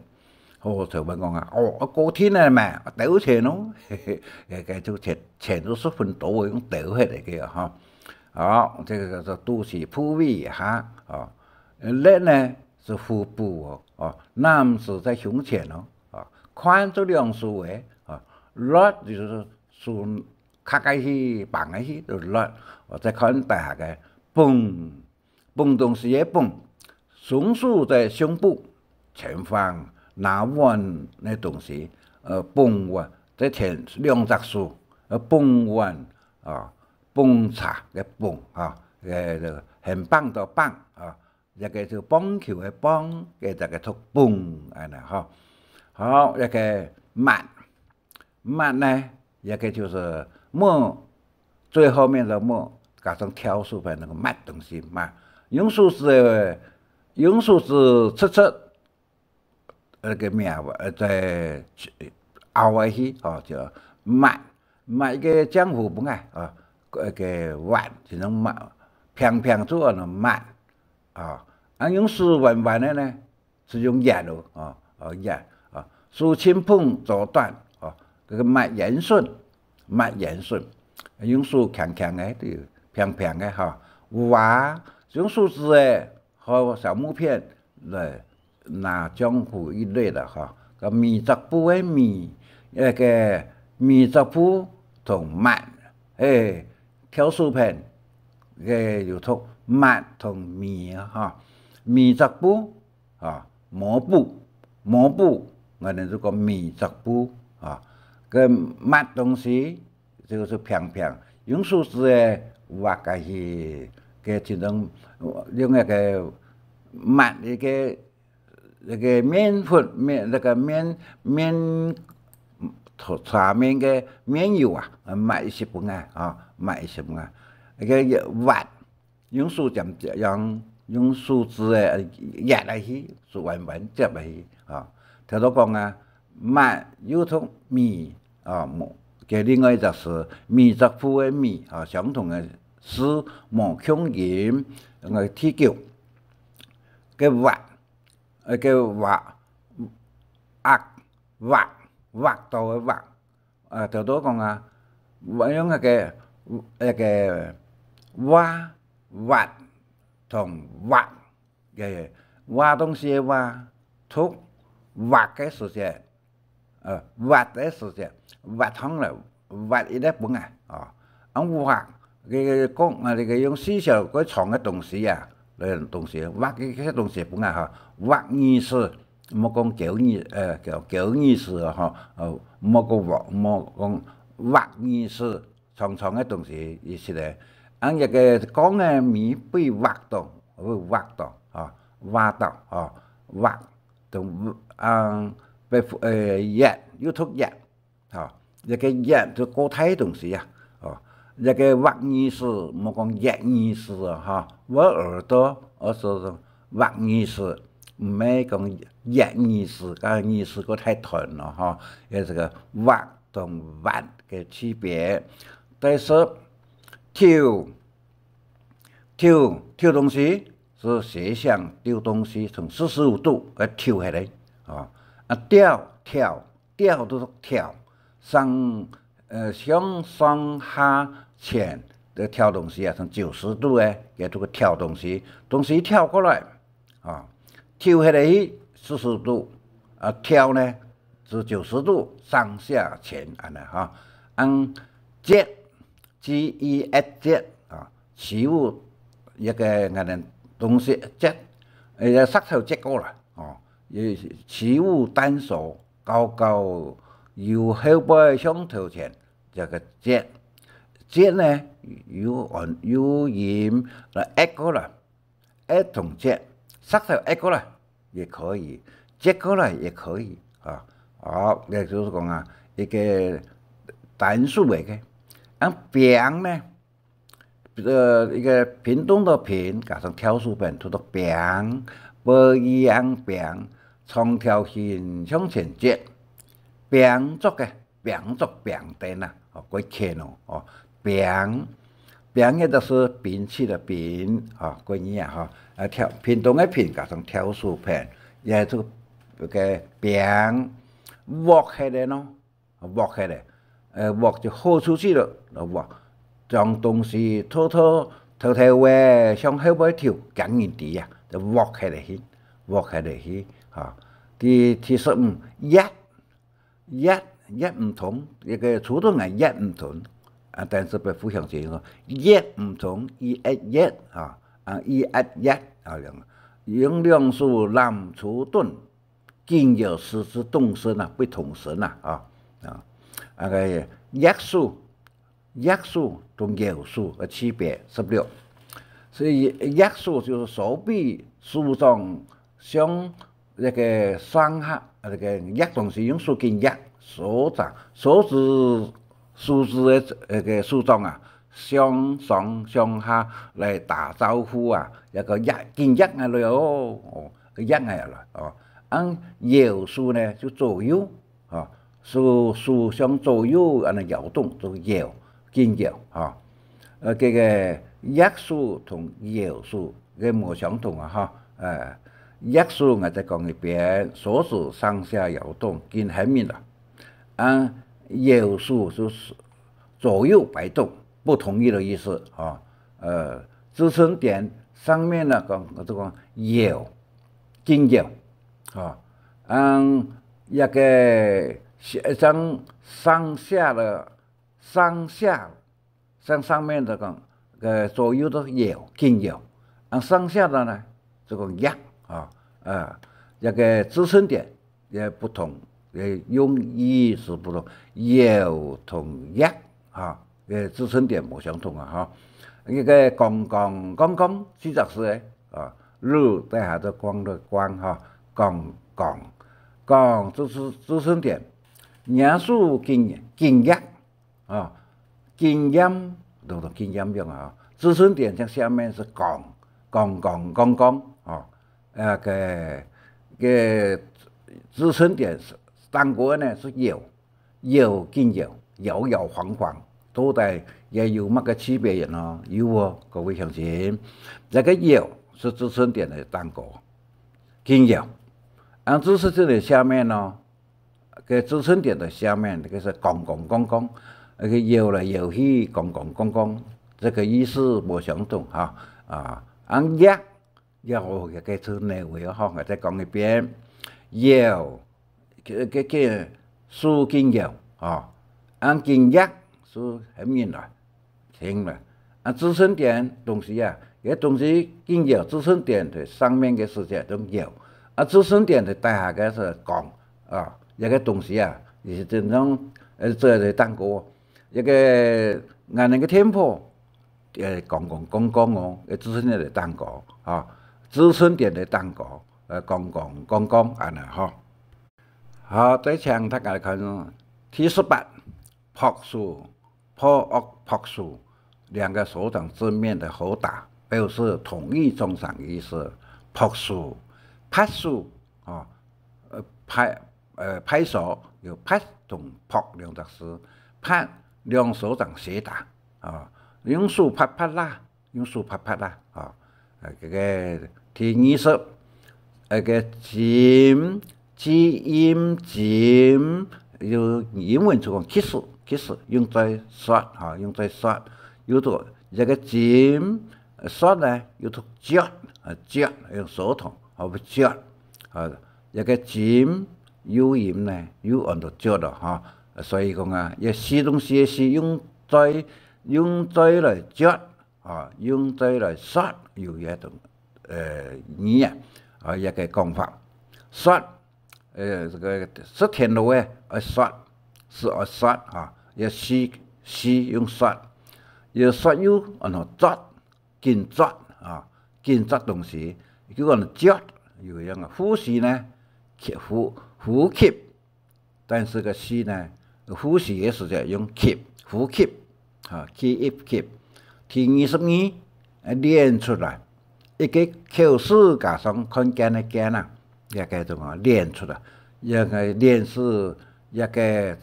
就问講過天啊嘛，掉錢咯，個就錢都10分多用掉起來嘅這個叫做都是普位以下let 呢是腹部攬是在胸前寬就兩數嘅lot 就是數卡開去綁開去就 lot， 再看大下嘅蹦。蹦东西也蹦，松树在胸部前方拿稳那东西，蹦稳在前两只手，蹦稳蹦茶嘅蹦很棒的棒一個就棒球嘅棒，嘅就個讀蹦好一個慢呢，一個就是末最後面的末加上挑數片那個慢東西慢。用数字出那个名在后位去叫慢个江湖不爱个弯这种慢平做那慢用数弯的呢是用眼咯眼数轻碰左段这个慢圆顺用数强的平的弯。用数字和小木片来拿江湖一类的个米杂布的米，那个米杂布同慢挑数片个有同慢同米米杂布磨布，我们就讲米杂布个慢东西就是平，用数字画个是。个这种用那个慢那个面粉面那个面茶面个面油买一些不那个碗用数讲用数字压来去是完接来去他都讲慢有同米个另外就是米杂铺的米相同的。是毛腔炎踢球个滑到个滑就多講用那個滑同滑嘅滑東西滑突滑嘅時間滑嘅時間滑通了滑一粒本滑。个讲那个用細小個長嘅東西那东西，挖这些东西不爱哈，挖意思，莫讲叫意思哈，莫讲挖意思，长长的东西意思咧，按一个讲嘅米被挖到，挖到啊，挖到啊，挖同被热要脱热，啊，一个热就固体东西啊，哦。一个挖意思，莫讲热意思啊！哈，我耳朵我说挖意思，唔係講熱意思，個意思個太短了哈。有這個挖同挖嘅區別。第四，挑東西是斜向丟東西，從45度嚟挑起來啊！吊都是挑，向上下前的挑东西啊，从90度诶，也这个挑东西，东西跳过来啊，挑下来40度啊，挑呢是90度上下前安尼哈，按接 接啊，起物一个安尼东西接，石头接过来哦，起物单手高由后背向头前，这个接。接呢有鹽來壓過來，壓同接，石頭壓過來也可以，接過來也可以啊。好，那就是講啊，一個單數嚟嘅。按平呢，一個屏東的屏加上挑數邊，叫做平，不一樣平，長條線向前接，平足嘅，平足平頂啊，哦，鬼欠哦。扁也就是摒棄的摒啊，歸嘢哈，屏東的屏加上挑數片，也就個扁挖起來咯，挖起來，挖就豁出去了，挖將東西偷話向後背跳，緊一啲呀，就挖起來去，啊，第15一唔同，一個初中係一唔同。啊，但是被互相接應，一唔同，一啊，一啊，用兩數南出頓，兼有實質動聲啊，不同聲啊，個約數同有數嘅區別16，所以約數就是手臂豎上向那個上下那個約東西用手跟約，手指。數字的那個數狀啊，向上向下來打招呼啊，一個一見一啊嚟哦，一啊啦哦，按搖數呢就左右啊，數向左右啊那搖動就搖見搖啊，這個約數同搖數嘅冇相同啊哈，約數我再講一遍，手指上下搖動見很明啦，有數就是左右摆动，不同意的意思啊。支撑点上面呢，这个有，经有啊。一个上下的上面这个左右都有，经有。上下的呢，这个压啊，一个支撑点也不同。用意是不同，有同一啊，支撑點冇相同啊哈。一個光，其實是啊，日底下的光的光哈，光就是支撐點，元素經驗啊，經驗都同經驗用啊，支撐點像下面是光啊，個支撐點是。單個呢是有見搖晃，到底也有乜嘅區別咯？有喎，各位鄉親，這個搖是支撐點的單個，見搖，按支撐點的下面呢，個支撐點的下面，這個是光，那個搖來搖去，光，這個意思冇相同哈啊，按壓搖嘅個詞內位哈，我再講一遍，搖。個數經有啊，按經一數很明啦，聽啦，支撑点东西啊，个东西经有支撑点的上面嘅世界都有，支撑点的底下嘅是钢啊，一个东西啊，是这种这个蛋糕，一个按那个天铺，钢哦，支撑点的蛋糕啊，支撑点的蛋糕，钢安尼哈。好，再请大家看第18朴树，朴树。两个手掌正面的合打，表示同一中赏意思。朴树，拍树啊，拍手有拍同朴两个字，拍两手掌斜打啊，用手拍拍啦，啊，这个第20，那个尖有英文就讲 kiss，用在刷啊，用在刷。有读一个尖刷呢，有读脚用手痛，不脚啊，一个尖有音呢，有按到脚的哈，所以讲啊，一写东西是用在来脚啊，用在来刷有一种语啊，一个讲法，刷这个是田螺刷啊，也是用刷。有刷有按照抓，紧抓啊，紧抓东西，叫按抓，有样啊。呼吸呢，呼吸，但是个吸呢，呼吸也是在用吸，呼吸啊，keep。第22，练出来，一个口试加上看见的见啊，也个怎么练出来，也个练是一个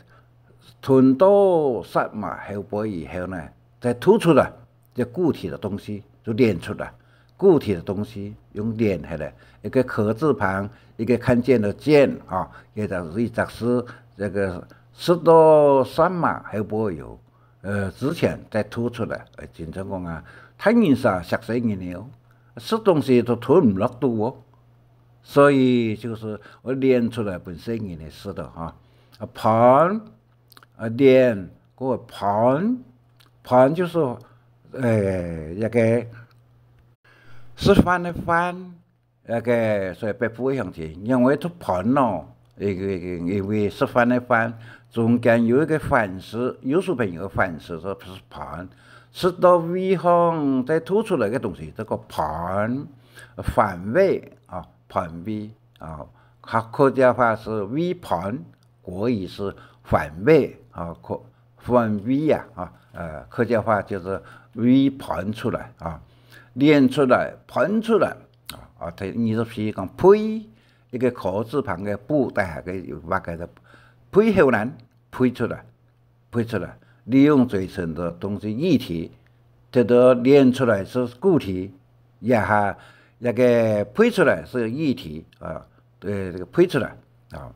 吞到杀马后背以后呢。再吐出来，这固体的东西就练出来。固体的东西用练下来，一个口字旁，一个看见的见啊，也就是这个10到3码还不有，之前再吐出来，经常讲啊，太人啥食死人了，吃东西都吞唔落肚哦，所以就是我练出来本身人的事的哈，盘练个盘就是一个吃饭的饭，那个所以不会向前，因为它盘咯，因为吃饭的饭中间有一个反式，有时候有个反式，说是盘，吃到胃上再吐出来的东西，这个盘反胃啊，盘胃啊，客家话是胃盘，国语是反胃啊，反胃呀啊。客家话就是胃盘出来啊，练出来，盘出来啊！它24讲配一个口字旁的不带下个有挖个的配后难配出来，利用嘴唇的东西液体，这都练出来是固体，下那个配出来是液体啊，对这个配出来啊。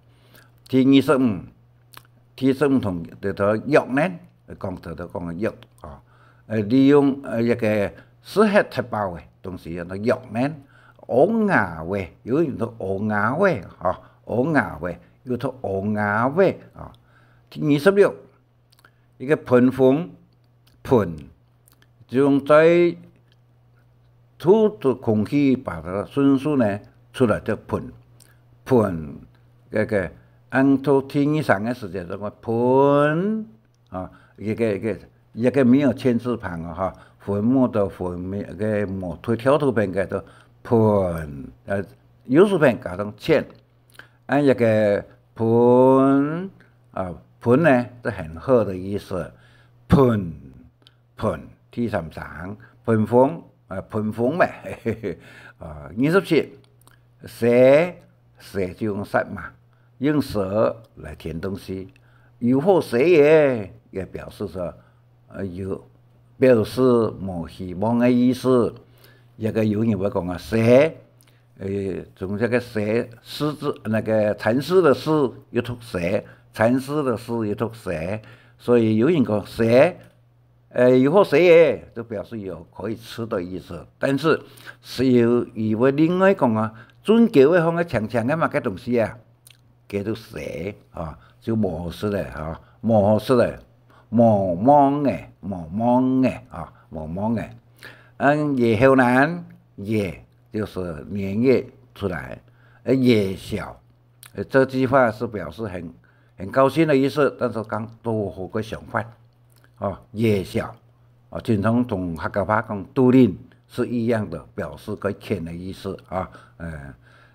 第25同这个药呢？讲到讲药啊，利用一个适合太饱的东西，那药呢，熬牙味，有人说熬牙味啊，熬牙味，有说熬牙味啊。第26，一个喷风，用在吐的空气把它迅速呢出来的喷，这个按照第23的时间，这个喷啊。一个没有签字旁啊哈，坟墓的坟没个木推挑头边个的盆，有时边加上签，按一个盆啊盆呢是很好的意思，盆第33盆风呗，27蛇就用舌嘛，用舌来填东西，有后蛇也表示说，表示冇希望的意思。一个有人会讲啊，蛇，从这个蛇狮子那个蚕丝的丝又读蛇，蚕丝的丝又读蛇，所以有人讲蛇，有后蛇耶，就表示有可以吃的意思。但是有以为另外讲啊，准叫的方个长长的嘛个东西啊，叫做蛇啊，就模式的啊，模式的。毛毛的啊，毛毛的。叶后呢，叶就是年叶出来，叶小，这句话是表示很高兴的意思，但是讲多好个想法，叶小，经常同客家话讲杜林是一样的，表示个钱的意思啊，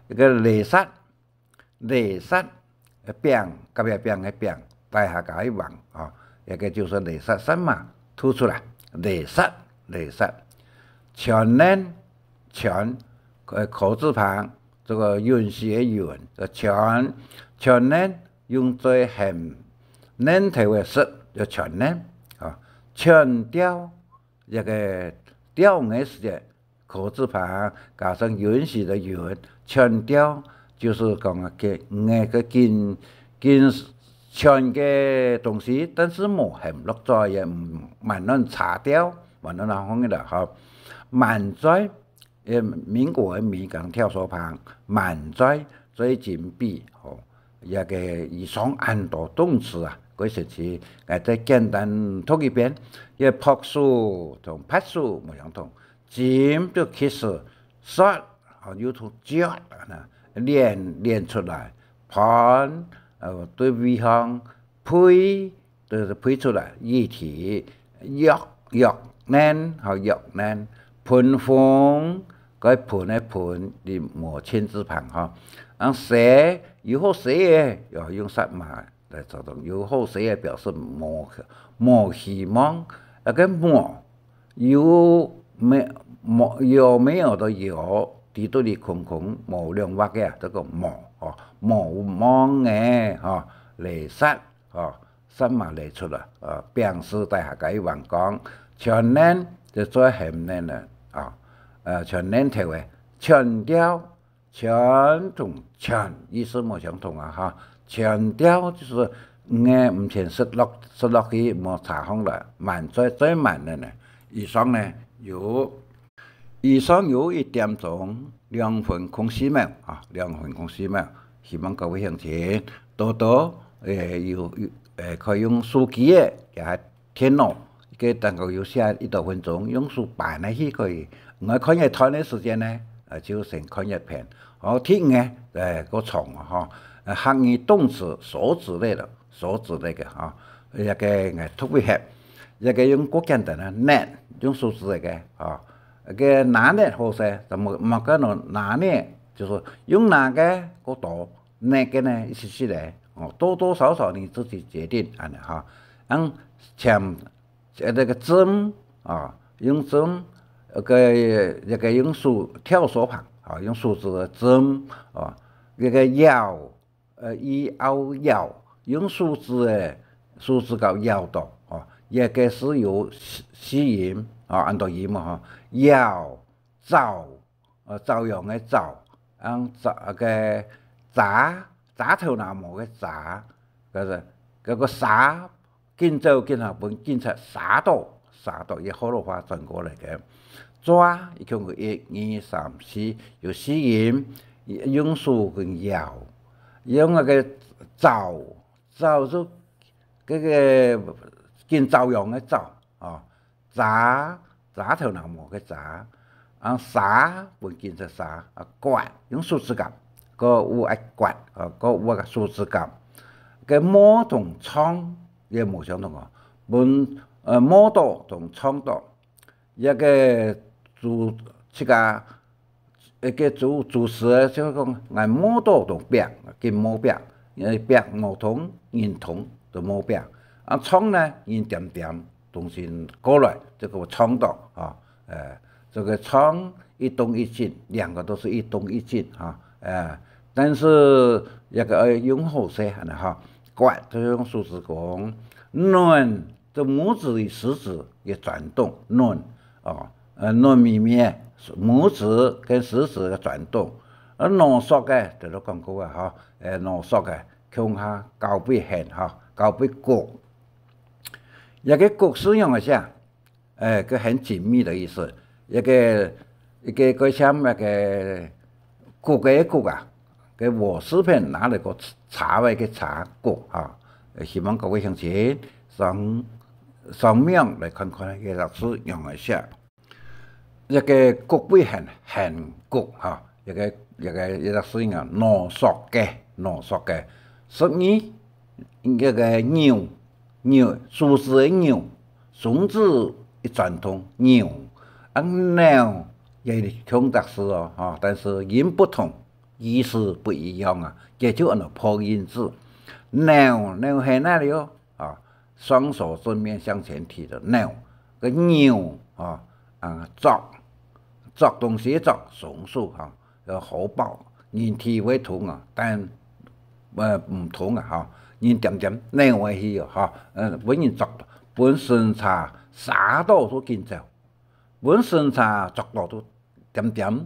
一个雷煞，饼，隔壁饼的饼，带下个网啊，一个就是雷煞什么突出来，雷煞，全呢，口字旁。这个允许的允，全呢用在很难头的事，叫全呢全调一个调的时间，口字旁加上允许的允，全调就是讲个那个跟全个东西，但是冇很落在也蛮难查掉，蛮难方面的哈，蛮在。民国的民讲跳手旁，满载最近比一个以上很多动词啊，嗰时期再简单读一遍，一朴素同朴素冇相同，尖就其实刷有同脚啊，练出来，盘对位向配就是配出来，议题肉嫩喷风。cái phun này phun đi mùa trên字旁哈，寫有好寫嘅要用什麼來做到？有好寫嘅表示冇希望，個冇有沒有的有，地都裡空冇兩畫嘅，這個冇望嘅嚟殺什麼嚟出來表示大下個王講，全年就做很難啦全年頭嘅全調，全同全意思冇相同啊哈，全調就是唔全失落去冇查空啦，慢最慢嘅呢，以上有一點鐘2:04啊，2:04，希望各位鄉親多可以用手機嘅嘅電腦，佢等佢有寫1多分鐘，用書擺嚟去可以。我看日台的時間呢，就成看日片。聽呢，個蟲客語動詞所指類嘅一個特別係一個用國簡單啊，難用數字嚟嘅一個難的好些，就冇個難的，就是用哪個個多，哪個呢是的，多少少你自己決定前這個針用針。一個用數跳手旁用數字的針一個搖用數字搞搖到一個是有諧音按到音嘛搖照樣嘅照個渣頭那麼嘅渣嗰個沙見就見下本見出沙到也好多話轉過嚟嘅。抓一共1、2、3、4有諧音，用數跟搖，用那個照就嗰個見照樣嘅照渣頭那麼嘅渣，沙本見出沙刮用數字夾，個有愛刮個有個數字夾，個摩同倉也冇相同本摩多同倉多一個。一個主詞就講按摩多同餅，跟摩餅，餅冇同銀同就摩餅，倉呢銀點東西過來，這個倉到這個倉一動一靜，兩個都是一動一靜但是一個用好些刮就用數字講，暖就拇指與食指也轉動，暖糯米麵，拇指跟食指嘅轉動，濃縮嘅就都講過濃縮嘅向下高比橫高比焗，一個焗使用一下，個很緊密的意思，一個像那個焗嘅焗個和食品拿嚟個茶位嘅茶焗希望各位鄉親上面来看看个老师用一下，一个国徽很国哈，一个老师用浓缩嘅12一个牛数字的牛，son字一传统牛，鸟也同读诗哦哈，但是音不同，意思不一样啊，这就按照破音字。鸟在哪里哦？啊，双手正面向前提的鸟，个牛啊作东西作松树哈，好报人体为同啊，但唔同啊哈。人點點另外去哈，本人作本身茶啥都見着，本身茶作到都點點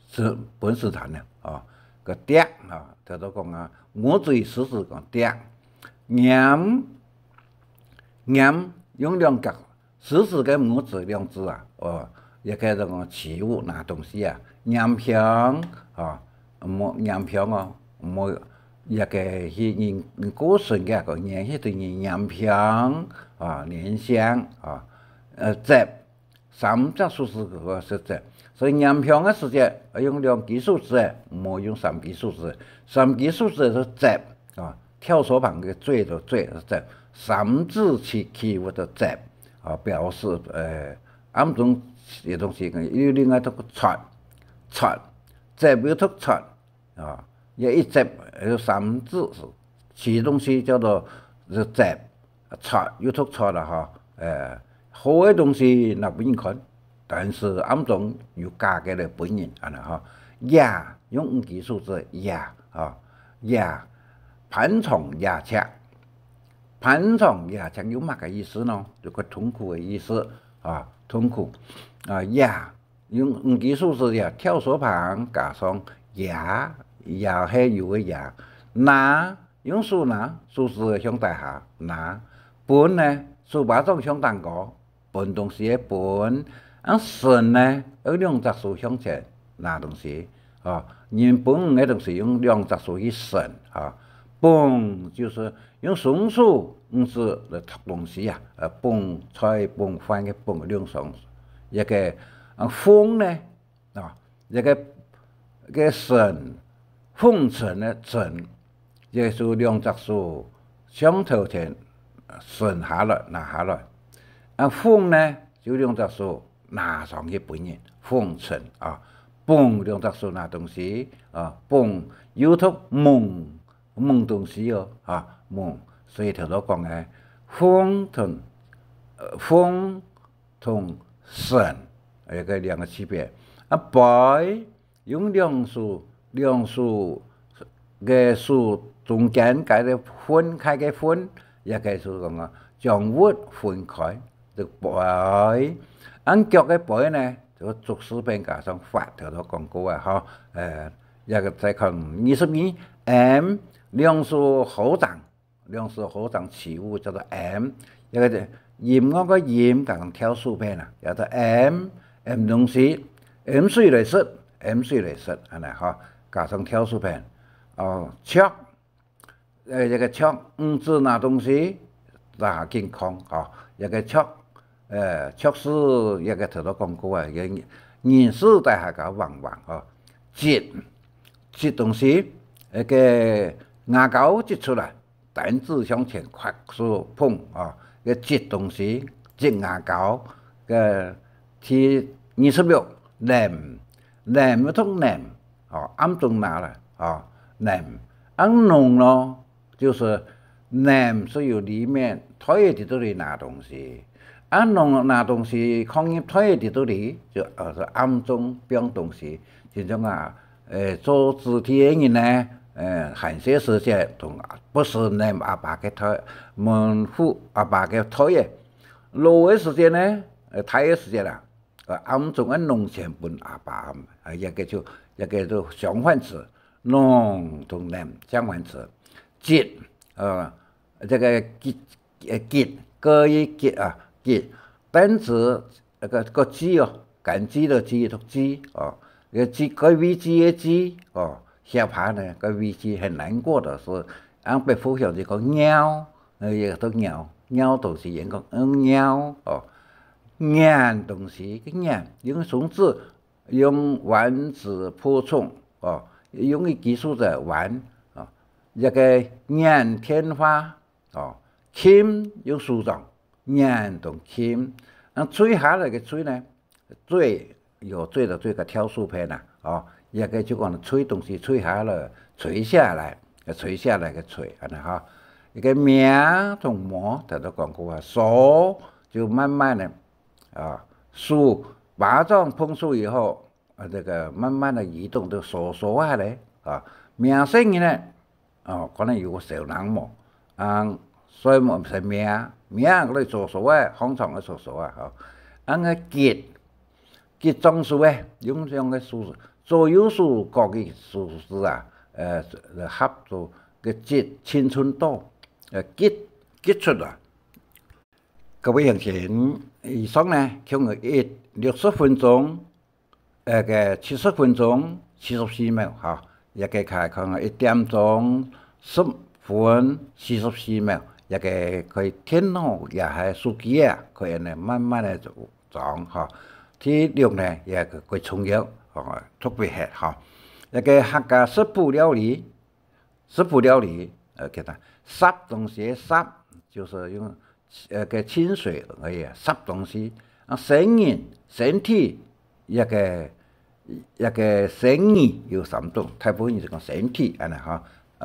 是本身茶呢啊個碟啊，頭都講啊，我最時講碟，鹽用兩格，時嘅母字兩字啊，也個就講器物拿東西啊，鹽香啊，冇鹽香哦，冇。一個是人古時嘅個嘢，係對鹽香啊、蓮香啊、節三隻數字個是節，所以鹽香嘅時節用兩基數字，冇用三基數字。三基數字是節啊，跳手旁嘅最的最是節，三字起物的節啊，表示啱種嘅東西有另外一個出，節有讀出啊。也一節有三字，其東西叫做是節，錯又讀錯了哈。好嘅東西那不人看，但是暗中有加嘅嚟本人啊哈。牙用五基數字牙啊，牙盤蟲牙赤，盤蟲牙赤有乜嘅意思呢？有個痛苦嘅意思啊，痛苦啊牙用五基數字呀，跳手旁加上牙。牙係有嘅牙，拿用數拿數字向大下拿，本呢數把種向蛋糕，本東西嘅本，神呢有兩隻數向前拿東西，啊，人本嘅東西用兩隻數去神啊，本就是用雙數字來讀東西啊，本菜本飯嘅本兩雙，一個風呢啊，一個神。風塵的塵，也是兩隻數相頭前順下來拿下來，風呢就兩隻數拿上去本人風塵啊，蹦兩隻數拿東西啊，蹦有讀夢東西哦啊夢，所以頭都講嘅風同神有個兩個區別啊，白用兩數嘅數中間解嘅分開嘅分，也係數講啊，將物分開就白。腳嘅白呢，就逐詞邊加上發頭都講過啊，嚇一個再看22 M 兩數好長詞物叫做 M， 一個鹽嗰個鹽加上跳數邊啊，叫做 M 東西 M 水嚟食係咪嚇？加上跳數片，桌，一個桌，字拿東西，拿健康啊，一個桌，桌是一個頭都講過啊，人事大下搞旺啊，擠東西，一個牙膏擠出來，單字向前快速碰啊，一個擠東西，擠牙膏，個ที่20秒，黏一通黏。暗中拿了啊，黏，濃咯，就是黏是由裡面推喺度嚟拿東西，濃拿東西，抗業推喺度嚟就是暗中變東西，就種啊，做肢體嘅人呢，寒些時節同不是黏阿爸嘅推，門戶阿爸嘅推嘅，老嘅時節呢，太嘅時節啦，暗中嘅濃前本阿爸，一個就。一個都相反詞，濃同黏相反詞，擠這個擠個一擠啊擠，單詞個擠哦，幹擠的擠同擠哦，個危機的機哦，下巴呢個危機很難過的是，按北方向就講鳥，也都鳥鸟就是用讲鸟哦，眼就是个眼，用绳子用丸子铺充哦，用的技术在丸哦，一个眼天花哦，钳用树状，眼同钳，吹下来嘅吹呢，最有最的这个挑树片呐哦，一个就讲吹东西吹下来，垂下来，垂下来嘅吹，安尼哈。一个名同模，他都讲过啊，手就慢慢的啊，树巴掌碰触以后啊，这个慢慢的移动，就手下来啊，名声呢，哦，可能有个小人模所以唔是名嗰啲手啊，通常嘅手啊，嗬，个结装树诶，用嘅树左右树各嘅树枝啊，合作嘅结青春豆。结出啦。各位乡亲，以上呢，用个60分钟，个70分钟44秒哈，一个开讲1点钟10分44秒，一个可以电脑也系手机啊，可以呢慢慢的装哈。体力呢也个重要，特别系哈。一个客家食谱料理，给他杀东西杀，就是用个清水而已，杀东西。生人身体一个生意有3种，大部分就讲身体安尼哈，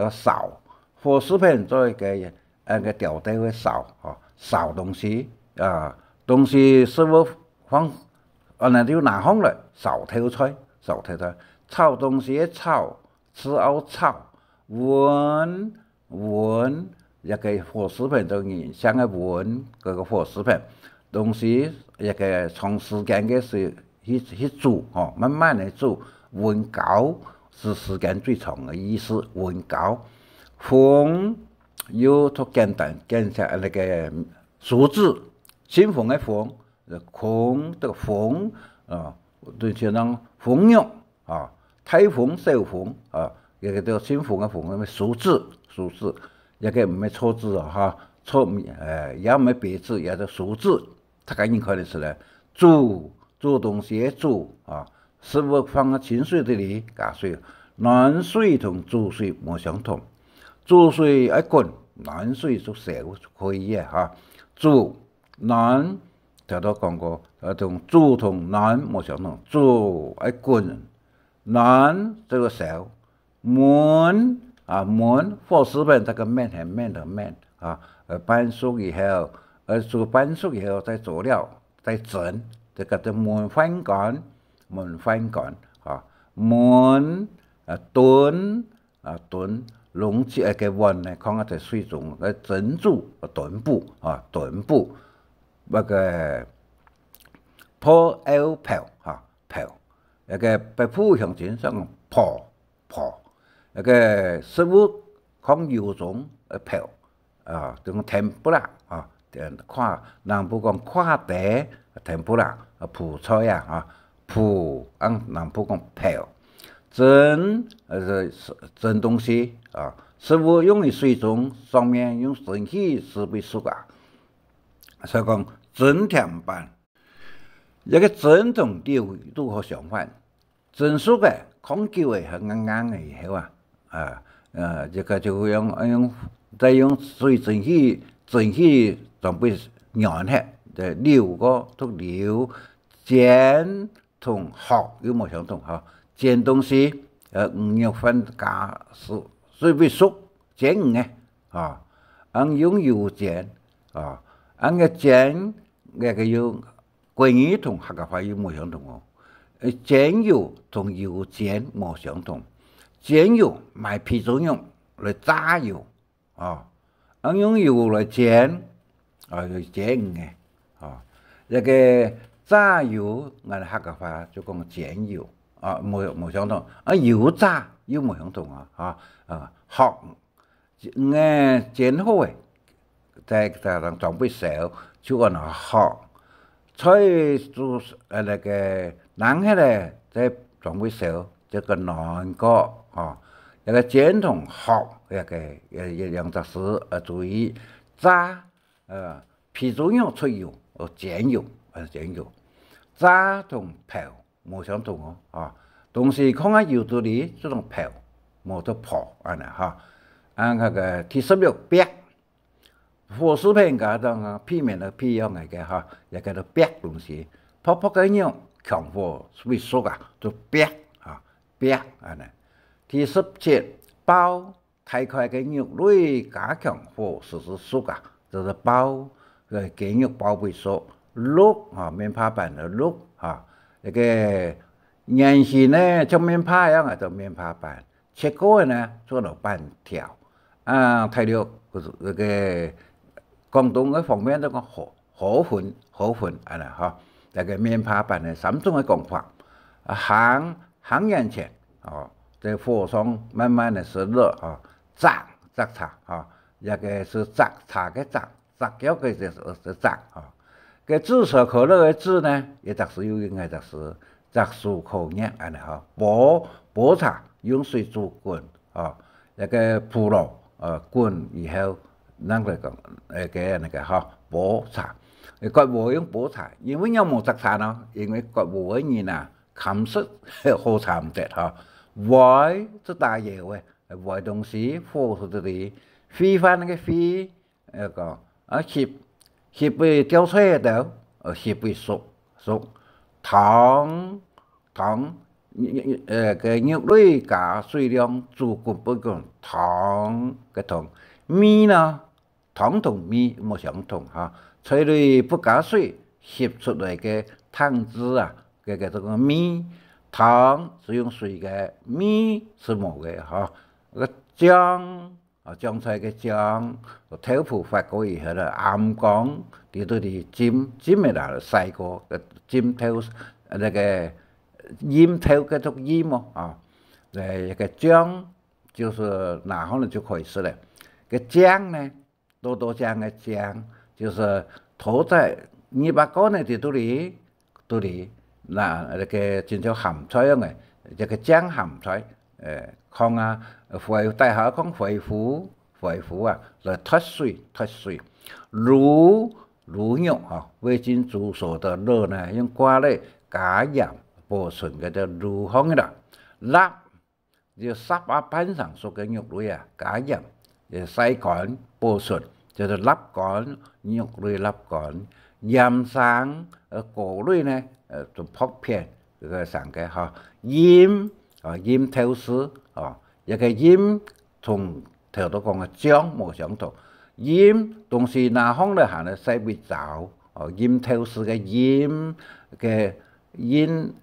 烧火食品做一个调底会烧烧东西啊，东西师傅放那就拿放了，烧透菜，炒东西炒，吃后炒，闻一个火食品就影响个闻嗰个火食品东西一个长时间嘅时去煮慢慢的煮，温高是时间最长的意思，温高风又都简单下那个数字，新风的风，空的风啊，对像那风用啊，台风小风啊，一个叫新风的风，咁数字。一个唔系错字啊，也唔系别字，也是数字，他赶紧看得出来。煮东西煮啊，师傅放个清水这里加水，暖水同煮水冇相同，煮水一滚，暖水就少可以嘅哈。煮暖就都讲过，同煮同暖冇相同，煮一滚，暖这个少，焖。火食品这个面很面的面啊，半熟以后，煮半熟以后再佐料，再蒸，这个叫焖翻干啊，焖炖溶起一个碗呢，放喺水中，蒸煮炖补，那个泡一个北部乡亲上泡。那个师傅讲油中漂啊，就天不啦啊，看南部讲看地天不啦泡菜啊南部讲漂蒸东西啊，师傅用的水中上面用蒸汽是被熟啊，所以讲蒸甜版，一个蒸同如何相反，蒸熟嘅空久嘅系硬嘅以后啊。这个就用水蒸气准备燃起，料个同料煎同学有冇相同哈？煎东西5月份加水必熟煎嘅用油煎个煎个用桂鱼同客家话有冇相同煎油同油煎冇相同。煎油买皮作用来炸油用油来煎就煎嘅一个炸油我哋客家话就讲煎油冇相同油炸又冇相同學煎好嘅在準備燒就按學菜做那个冷起來再準備燒这个南個一个煎同學一兩隻事注意炸皮猪肉出油，煎油，煎油，炸同泡冇相同哦，同时看下油度里这种泡冇得泡安尼哈，那个第16白，火食品嗰種避免了皮樣嚟嘅哈，也叫做白東西，泡泡嘅肉強火會熟啊，就白啊白安尼。第17包太塊嘅肉類加強火使熟啊，就是包嘅雞肉包會熟，肉啊面趴板嘅肉啊，一個原先呢做面趴樣啊，做面趴板，切過呢做到半條啊，睇到嗰個廣東嘅方面都講河粉安尼哈，一個面趴板嘅3種嘅講法，行眼前哦。在火上慢慢的是熱啊，炸茶啊，一個是炸茶嘅炸，炸藥嘅就是炸啊。個炙手可熱嘅炙呢，也就是有應該就是炸酥口熱安尼哈，煲茶用水煮滾啊，一個鋪落滾以後，咱嚟講那個哈煲茶，國語用煲茶，因為有冇炸茶呢？因為國語嘅人啊，冚食好茶唔得哈。歪是大嘢嘅，歪東西火喺度裡，飛翻嘅飛，個烚被掉出嚟度，烚被熟，糖個肉類加水量煮滾不滾，糖嘅糖，米呢，糖同米冇相同哈，菜裡不加水，烚出嚟嘅湯汁啊，嘅這個米。糖是用水嘅，米是冇嘅嚇。個醬醬菜嘅醬，豆腐發過以後咧，啱講啲都啲尖嘅啦，細個嘅尖頭那個醃頭嘅種醃喎啊，一個醬就是拿好了就可以食了。個醬呢，多醬嘅醬就是塗在泥巴乾呢啲都裡。那個真叫鹹菜樣嘅，一個醬鹹菜，講啊，大下講回腐啊，來脫水，滷肉啊，味精煮熟的肉呢，用掛咧加鹽保存嘅就滷香嘅啦，臘就烚啊板上熟嘅肉類啊，加鹽，曬乾保存，就是臘乾肉類臘乾，鹽生果類呢。就薄片個上嘅嚇，鹽透絲哦，一個鹽同頭都講嘅醬冇相同，鹽同時南方咧行咧西北走哦，鹽透絲嘅鹽嘅鹽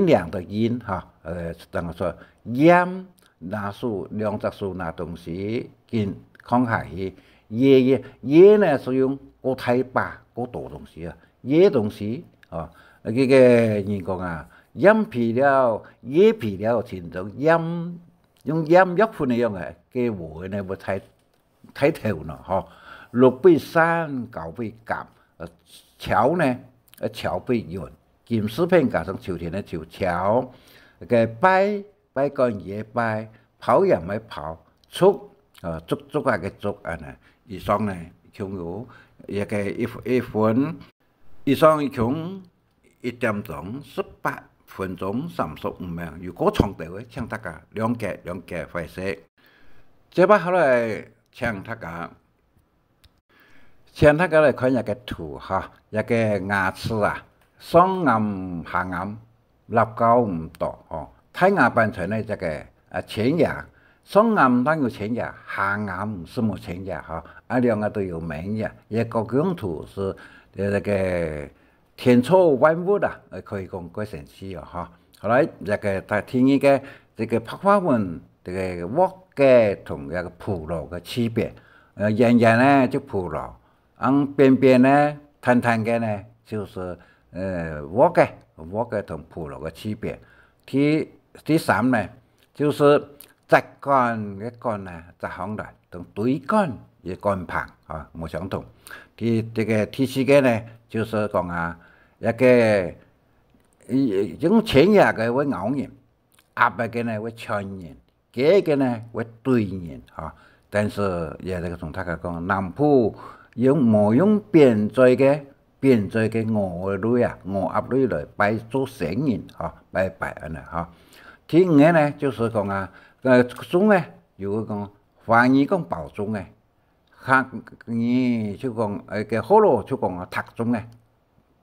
量的鹽嚇，等於說鹽拿數兩隻數拿東西見康下去，椰呢是用個太把個多東西啊，椰東西哦。嗰個人講啊，鹽皮料、椰皮料前種鹽，用鹽藥粉嚟用嘅，嘅和呢會睇頭呢，嗬，6倍3 9倍夾，炒呢炒倍潤，鹽食品加上朝天嘅炒，嘅擺乾嘢擺，泡鹽咪泡，粥啊嘅粥啊呢，以上呢仲有一個一份，以上從1點鐘18分鐘35秒，如果長條嘅，請大家兩格快些。接下來請大家來看一個圖哈，一個牙齒啊，上頷下頷立高唔多哦。睇牙板材呢，這個前牙，上頷當有前牙，下頷是冇前牙哈，兩個都有門牙。一個用途是那個。天操萬物啊，可以講幾神奇啊！哈，後來一個他聽一個這個白話文，這個鑊嘅同一個普羅嘅區別，圓圓呢就普羅，邊邊呢攤嘅呢就是鑊嘅同普羅嘅區別。第三呢就是質乾嘅乾呢，質行來同對乾嘅乾棒啊冇相同。第四個呢就是講啊。一個用前牙嘅會咬人，壓嘅呢會纏人，嘅呢會對人嚇。但是也係同大家講，南部冇用編罪嘅鵝類啊，鵝鴨類來拜做神人拜拜安尼第五個呢，就是講種呢，如果講華語講包種嘅，客語就講嘅好咯，就講讀種嘅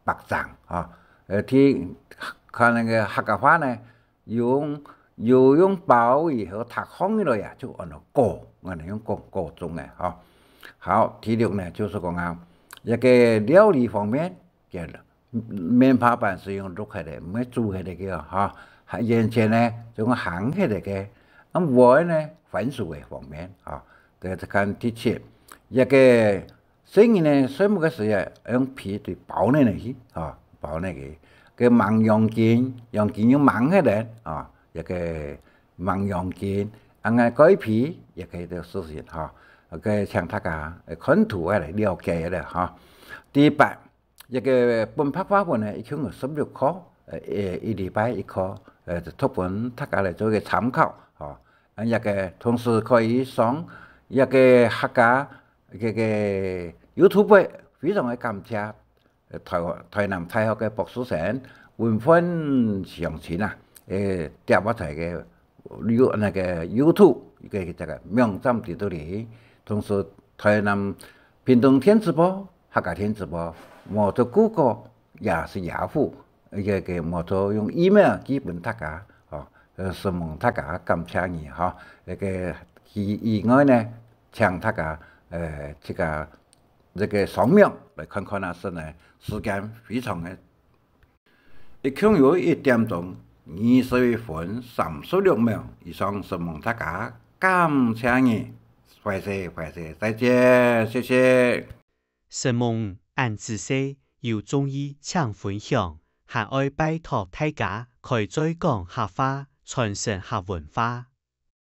白粽第可能嘅客家話呢，用包以後讀好嚟啊，就按照果，我哋用果種嘅好，第六呢，就是講一個料理方面嘅面包板是用肉起嚟，唔係煮起嚟嘅現前呢，就講行起嚟嘅，鍋呢番薯嘅方面就看第七，一個生意呢，什麼嘅時候用皮對包呢去包呢個盲羊筋用盲起嚟一個盲羊筋，改皮也可以做事情個像大家看圖嚟了解啦第八，一個本拍花本呢，一共有16課，一禮拜一課，讀本大家嚟做一個參考一個同時可以上一個客家嘅YouTube 非常嘅感謝台南大學嘅博士生文芬上前點我睇嘅那個 YouTube 嘅這個網站喺度嚟，同時台南屏東電子報、客家電子報，冇做谷歌也是雅虎，冇做用 email 基本大家希望大家感謝你以外呢，請大家這個掃描來看看呢時間非常嘅，一共有1點鐘21分36秒以上，希望大家感謝你，謝謝，再見，謝謝。希望按知識有中意請分享，還愛拜託大家開再講客話，傳承客文化。